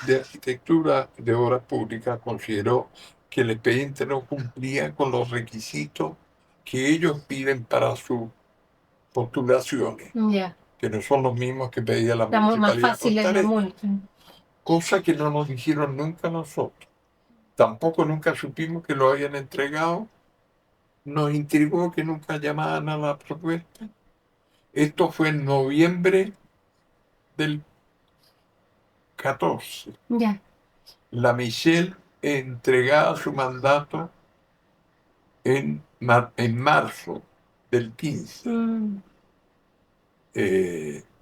de Arquitectura de Obras Públicas consideró que el expediente no cumplía con los requisitos que ellos piden para sus postulaciones, que no son los mismos que pedía la municipalidad. Más fácil en la multa. Cosa que no nos dijeron nunca nosotros. Tampoco nunca supimos que lo habían entregado. Nos intrigó que nunca llamaban a la propuesta. Esto fue en noviembre del 14. La Michel entregaba su mandato en marzo del 15.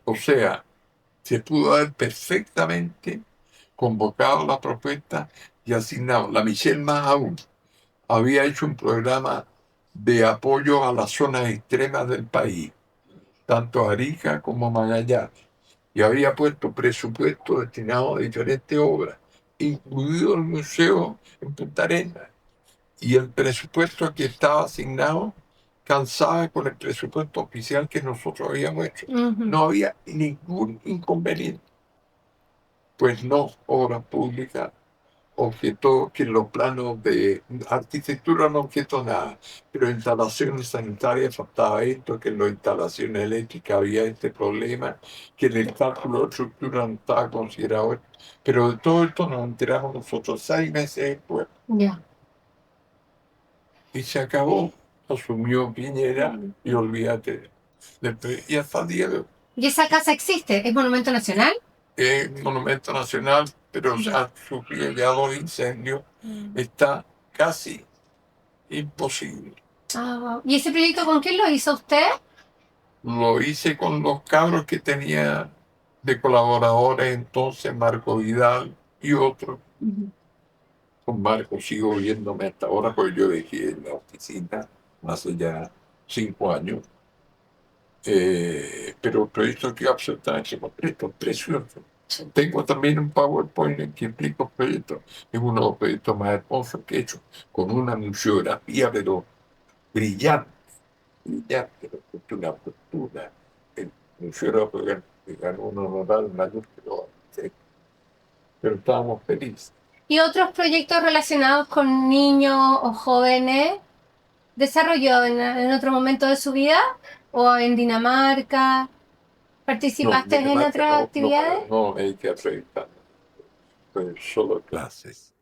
O sea, se pudo haber perfectamente convocado la propuesta y asignado. La Michel más aún había hecho un programa de apoyo a las zonas extremas del país, tanto Arica como Magallanes, y había puesto presupuesto destinado a diferentes obras, incluido el museo en Punta Arenas. Y el presupuesto que estaba asignado calzaba con el presupuesto oficial que nosotros habíamos hecho. No había ningún inconveniente. Pues no, Obras Públicas objetó que los planos de arquitectura no objetó nada, pero instalaciones sanitarias faltaba esto, que en las instalaciones eléctricas había este problema, que en el cálculo de estructura no estaba considerado esto. Pero de todo esto nos enteramos nosotros 6 meses después. Y se acabó. asumió Piñera y olvídate. Y hasta el día de hoy ¿Y esa casa existe? ¿Es monumento nacional? es monumento nacional, pero ha sufrido ya 2 incendios. Está casi imposible. Ah, wow. ¿Y ese proyecto con quién lo hizo usted? Lo hice con los cabros que tenía de colaboradores entonces, Marco Vidal y otros. Con Marco sigo viéndome hasta ahora, porque yo dejé la oficina hace ya 5 años. Pero el proyecto que absolutamente completo, precioso. Tengo también un PowerPoint en que explico el proyecto. Es uno de los proyectos más hermosos que he hecho, con una museografía, pero brillante, brillante, una postura. El museógrafo ganó un honorario mayor que lo hace. Pero estábamos felices. ¿Y otros proyectos relacionados con niños o jóvenes desarrolló en otro momento de su vida? ¿O en Dinamarca? ¿Participaste en Dinamarca otras actividades? No, me dediqué a proyectar. Fue solo clases.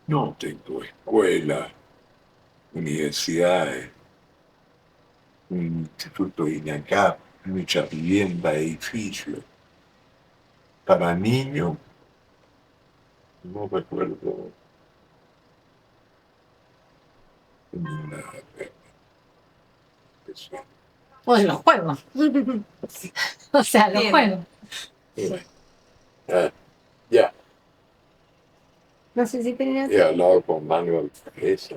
No tengo escuelas, universidades, un instituto INACAP, muchas viviendas, edificios. Para niños, no recuerdo ninguna especial. O en los juegos. O sea, los Bien. juegos. Ya, No sé si tenía... he hablado con Manuel Cabeza.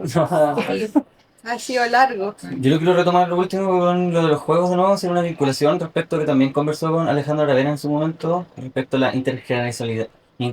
Ha sido largo. Yo lo quiero retomar lo último con lo de los juegos de nuevo, hacer una vinculación respecto que también conversó con Alejandro Aravena en su momento, respecto a la intergeneracionalidad.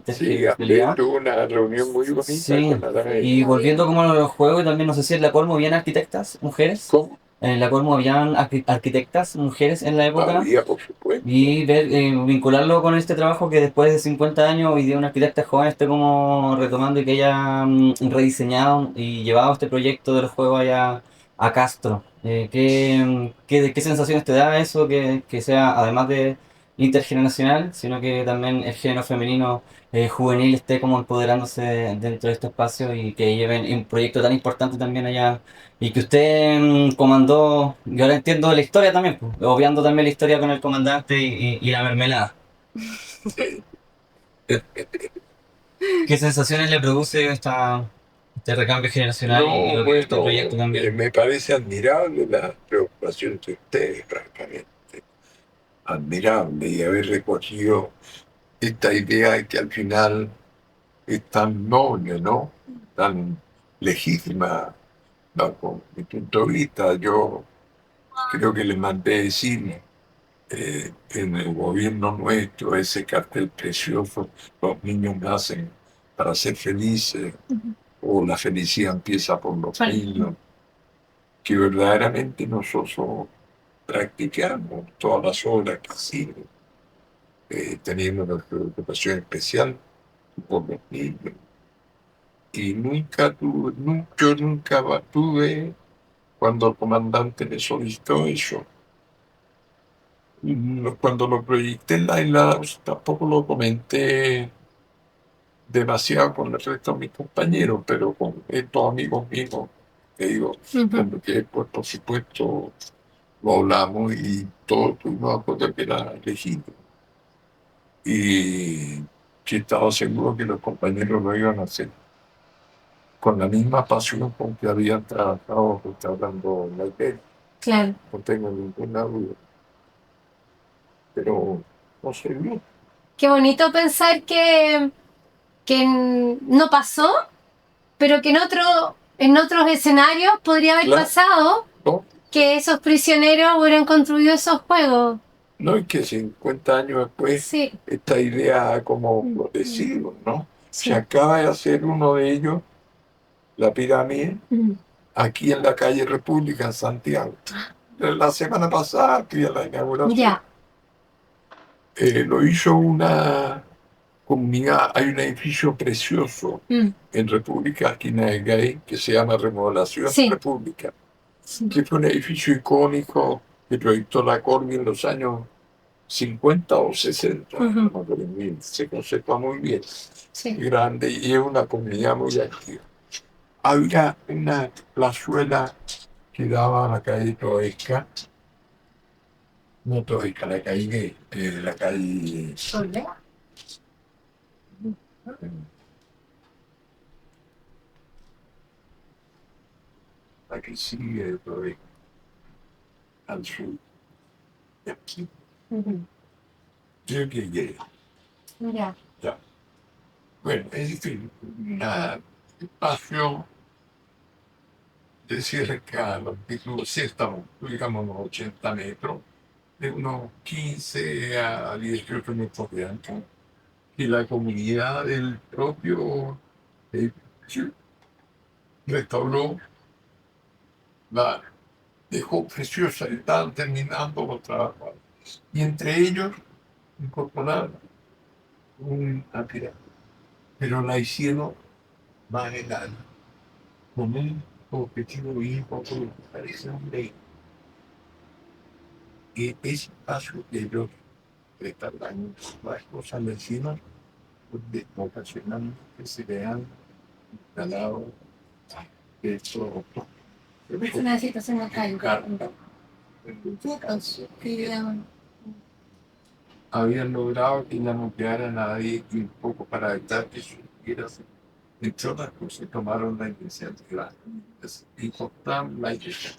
Sí, hablé, tuve una reunión muy bonita Sí, con Aravena. y volviendo como a los juegos, y también no sé si en la Colmo habían arquitectas, mujeres. ¿Cómo? En la Colmo habían arquitectas, mujeres en la época. Había, por supuesto. Y ver, vincularlo con este trabajo que después de 50 años hoy día una arquitecta joven esté como retomando y que haya rediseñado y llevado este proyecto de los juegos allá a Castro. ¿Qué sensaciones te da eso? Que sea además de intergeneracional, sino que también el género femenino juvenil esté como empoderándose dentro de este espacio y que lleven un proyecto tan importante también allá y que usted comandó, yo ahora entiendo la historia también, pues, obviando también la historia con el comandante y la mermelada. ¿Qué sensaciones le produce este recambio generacional y No, lo que este bueno, proyecto también? me parece admirable la preocupación de ustedes, francamente. Admirable y haber recogido esta idea de que al final es tan noble, ¿no? Tan legítima, bajo mi punto de vista. Yo creo que les mandé decir en el gobierno nuestro ese cartel precioso, los niños nacen para ser felices, o la felicidad empieza por los niños, que verdaderamente nosotros practicamos todas las obras que hicimos, teniendo una preocupación especial por los niños. Y yo nunca tuve, cuando el comandante me solicitó eso, cuando lo proyecté en la isla, tampoco lo comenté demasiado con el resto de mis compañeros, pero con estos amigos míos, que digo, cuando que pues, por supuesto lo hablamos y todos tuvimos de acuerdo que era legítimo. Y que estaba seguro que los compañeros lo iban a hacer con la misma pasión con que habían trabajado restaurando la iglesia. Claro. No tengo ninguna duda. Pero no sé bien. Qué bonito pensar que no pasó, pero que en otros escenarios podría haber Claro. pasado ¿No? que esos prisioneros hubieran construido esos juegos. No es que 50 años después Sí, esta idea ha como florecido, ¿no? sí. Se acaba de hacer uno de ellos, la pirámide, Mm. aquí en la calle República, en Santiago. La semana pasada fui a la inauguración. Ya. Lo hizo una comunidad, hay un edificio precioso en República, esquina de Gay, que se llama Remodelación Sí. República, que fue un edificio icónico que proyectó la Corby en los años 50 o 60, Ujú. no me acuerdo bien, se conserva muy bien, Sí. grande y es una comunidad muy activa. Había una plazuela que daba a la calle Toesca, no Toesca, la calle, la calle, Solea. la que sigue de Toesca, al sur. Y aquí, Ujú. creo que llegué. Ya. Ya. Bueno, es decir, un espacio de cerca, sí estamos, digamos, unos 80 metros, de unos 15 a 18 metros de ancho. Y la comunidad del propio edificio restauró, la dejó preciosa, estaban terminando los trabajos. Y entre ellos incorporaron una pirámide, pero la hicieron más enana, con un objetivo importante, parece un ley. Y ese paso que ellos restauraron, las cosas le hicieron, ocasionando que se vean ganado, eso, Es una situación acá. habían logrado que ya no quedara nadie y un poco para evitar que subiera. Entre otras cosas, tomaron la iniciativa y cortaron la iglesia,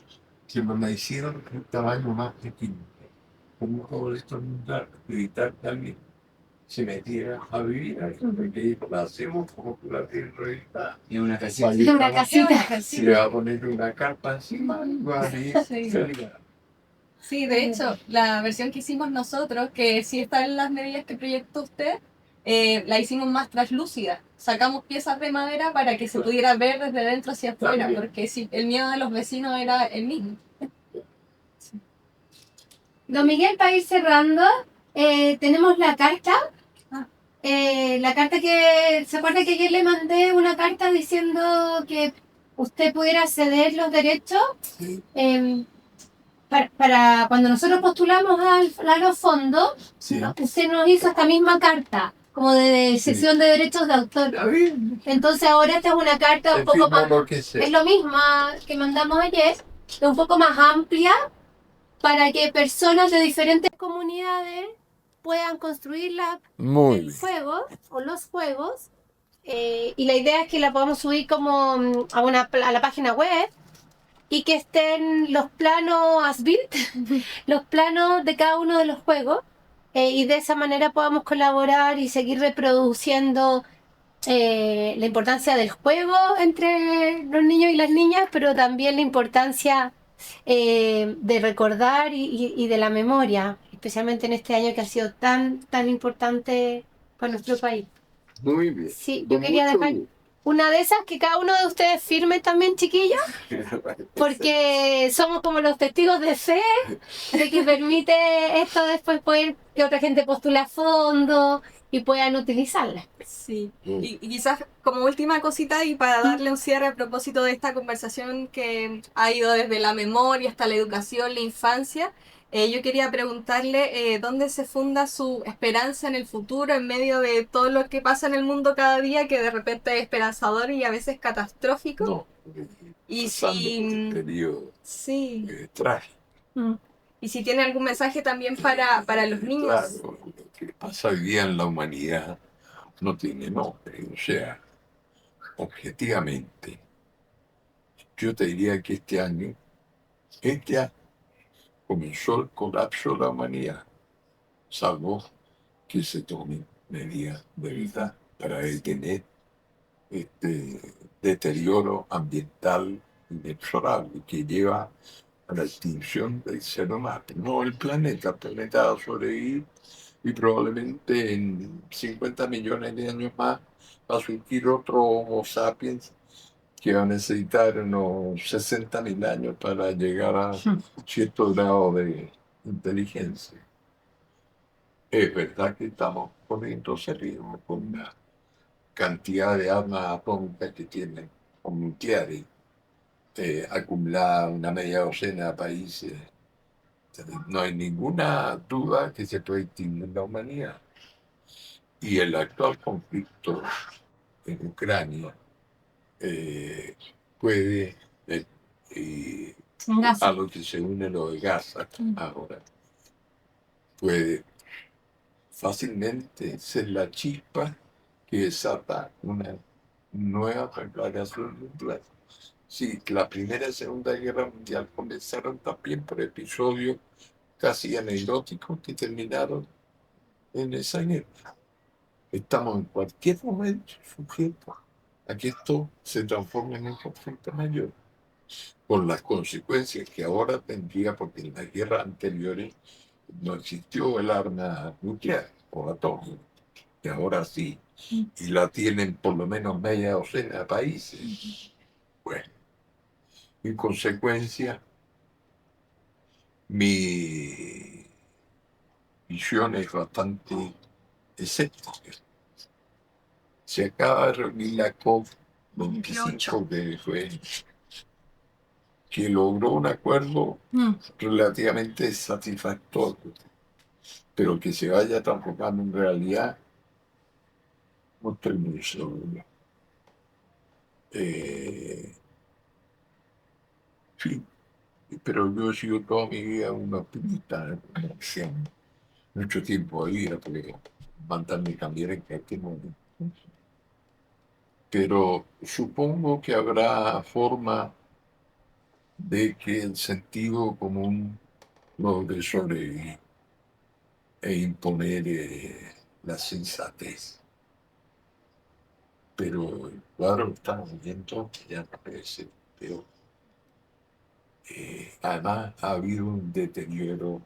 que me la hicieron un tamaño más pequeño. Como todo esto para evitar que alguien se metiera a vivir ahí, porque la hacemos como que la tierra Y una casita. Es una casita. se va a poner una carpa encima y va a ir Sí. feliz. Sí, de hecho, la versión que hicimos nosotros, que sí está en las medidas que proyectó usted, la hicimos más translúcida. Sacamos piezas de madera para que se pudiera ver desde dentro hacia afuera, También. porque sí, el miedo de los vecinos era el mismo. Don Miguel, para ir cerrando, tenemos la carta. Ah. La carta que... ¿Se acuerda que ayer le mandé una carta diciendo que usted pudiera ceder los derechos? Sí. Para cuando nosotros postulamos a los fondos, Sí. usted nos hizo esta misma carta, como de cesión de derechos de autor. Está bien. Entonces ahora esta es una carta un Te poco firmo más... lo que sea. Es lo mismo que mandamos ayer, es un poco más amplia para que personas de diferentes comunidades puedan construir Muy el bien. juego o los juegos. Y la idea es que la podamos subir como a la página web y que estén los planos as built, los planos de cada uno de los juegos. Y de esa manera podamos colaborar y seguir reproduciendo la importancia del juego entre los niños y las niñas, pero también la importancia de recordar y de la memoria, especialmente en este año que ha sido tan importante para nuestro país. Muy bien. Sí, yo Con quería mucho dejar gusto. una de esas que cada uno de ustedes firme también, chiquillos, porque somos como los testigos de fe de que permite esto después poder que otra gente postule a fondo y puedan utilizarla. Sí, y quizás como última cosita y para darle un cierre a propósito de esta conversación que ha ido desde la memoria hasta la educación, la infancia, yo quería preguntarle dónde se funda su esperanza en el futuro en medio de todo lo que pasa en el mundo cada día que de repente es esperanzador y a veces catastrófico. No, Y pasando por un si, periodo sí, trágico. y si tiene algún mensaje también para los niños. Claro, lo que pasa hoy día en la humanidad no tiene nombre. O sea, objetivamente, yo te diría que este año comenzó el colapso de la humanidad, salvo que se tomen medidas de verdad para detener este deterioro ambiental inexorable que lleva a la extinción del ser humano. No el planeta va a sobrevivir y probablemente en 50 millones de años más va a surgir otro Homo sapiens que va a necesitar unos 60.000 años para llegar a cierto grado de inteligencia. Es verdad que estamos corriendo riesgo con la cantidad de armas atómicas que tienen, o nucleares, acumulada una media docena de países No hay ninguna duda que se puede extinguir la humanidad. Y el actual conflicto en Ucrania eh, puede, eh, En Gaza. a lo que se une lo de Gaza ahora, puede fácilmente ser la chispa que desata una nueva declaración mundial. Sí, la Primera y Segunda Guerra Mundial comenzaron también por episodios casi anecdóticos que terminaron en esa guerra. Estamos en cualquier momento sujetos a que esto se transforme en un conflicto mayor, con las consecuencias que ahora tendría, porque en las guerras anteriores no existió el arma nuclear o atómica, que ahora sí, y la tienen por lo menos media docena de países. Bueno, en consecuencia, mi visión es bastante escéptica. Se acaba de reunir la COP 25 que logró un acuerdo relativamente satisfactorio, pero que se vaya transformando en realidad, no estoy muy seguro. Sí, pero yo he sido toda mi vida un optimista, mucho tiempo de vida, porque mandarme cambiar en cualquier momento. Pero supongo que habrá forma de que el sentido común logre sobrevivir e imponer la sensatez. Pero claro, estamos viendo que ya no puede ser peor. Además, ha habido un deterioro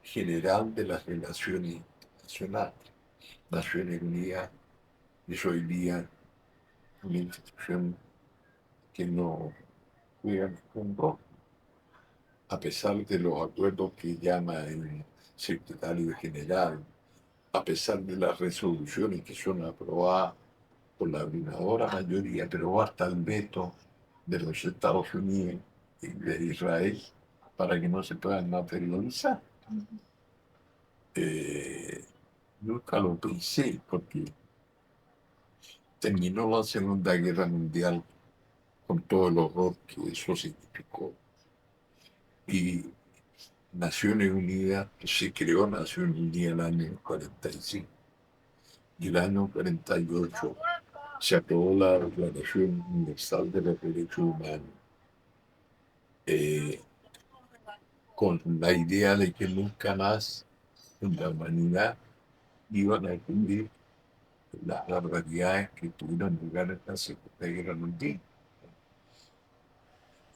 general de las relaciones internacionales. Naciones Unidas es hoy día una institución que no juega ningún rol, a pesar de los acuerdos que llama el secretario general, a pesar de las resoluciones que son aprobadas por la abrumadora mayoría, pero basta el veto de los Estados Unidos y de Israel para que no se puedan materializar. Nunca lo pensé porque terminó la Segunda Guerra Mundial con todo el horror que eso significó. Y Naciones Unidas, se creó Naciones Unidas en el año 45. Y el año 48 se aprobó la Declaración Universal de los Derechos Humanos, eh, con la idea de que nunca más en la humanidad iban a ocurrir las barbaridades que tuvieron lugar en la Segunda Guerra Mundial.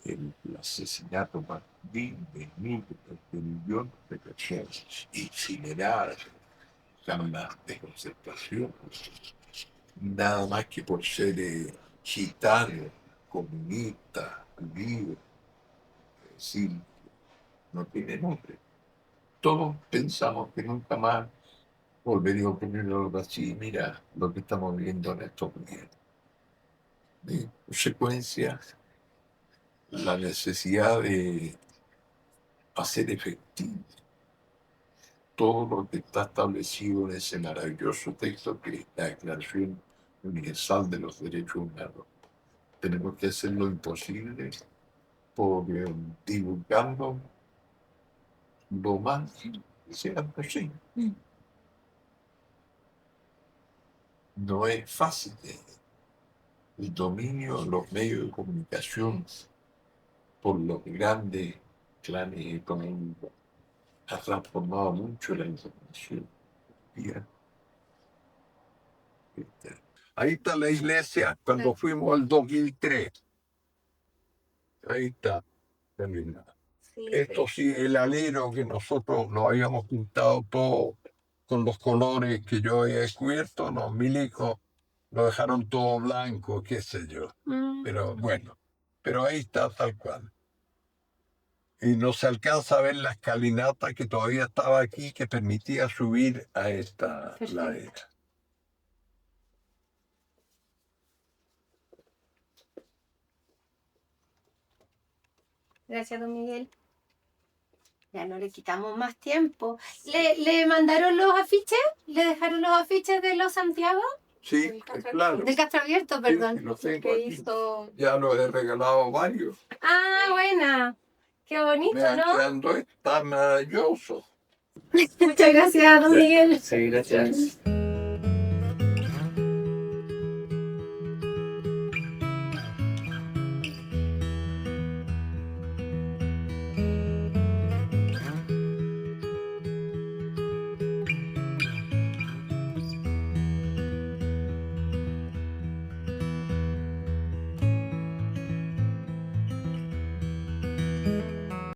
El asesinato masivo de millones de personas, incineradas, cámaras de concentración, nada más que por ser gitano, comunista, judío, es decir, no tiene nombre. Todos pensamos que nunca más volvería a ocurrir algo así. Mira lo que estamos viendo en estos días. En consecuencia, la necesidad de hacer efectivo todo lo que está establecido en ese maravilloso texto que es la Declaración Universal de los Derechos Humanos. Tenemos que hacer lo imposible por divulgarlo lo más que sea posible. No es fácil. El dominio de los medios de comunicación por los grandes clanes económicos ha transformado mucho la información. Ahí está la iglesia cuando fuimos al 2003. Ahí está, terminada. Esto sí, el alero que nosotros lo habíamos pintado todo con los colores que yo había descubierto, los milicos lo dejaron todo blanco, qué sé yo. Pero bueno, pero ahí está tal cual. Y no se alcanza a ver la escalinata que todavía estaba aquí, que permitía subir a esta ladera. Gracias, don Miguel. Ya no le quitamos más tiempo. ¿Le mandaron los afiches? ¿Le dejaron los afiches de los Santiago? Sí, claro. Del Castro Abierto, Sí, perdón. lo tengo Que aquí. hizo. Ya lo he regalado a varios. Ah, buena. Qué bonito, Me ¿no? quedando está maravilloso. Muchas gracias, don Miguel. Sí, gracias.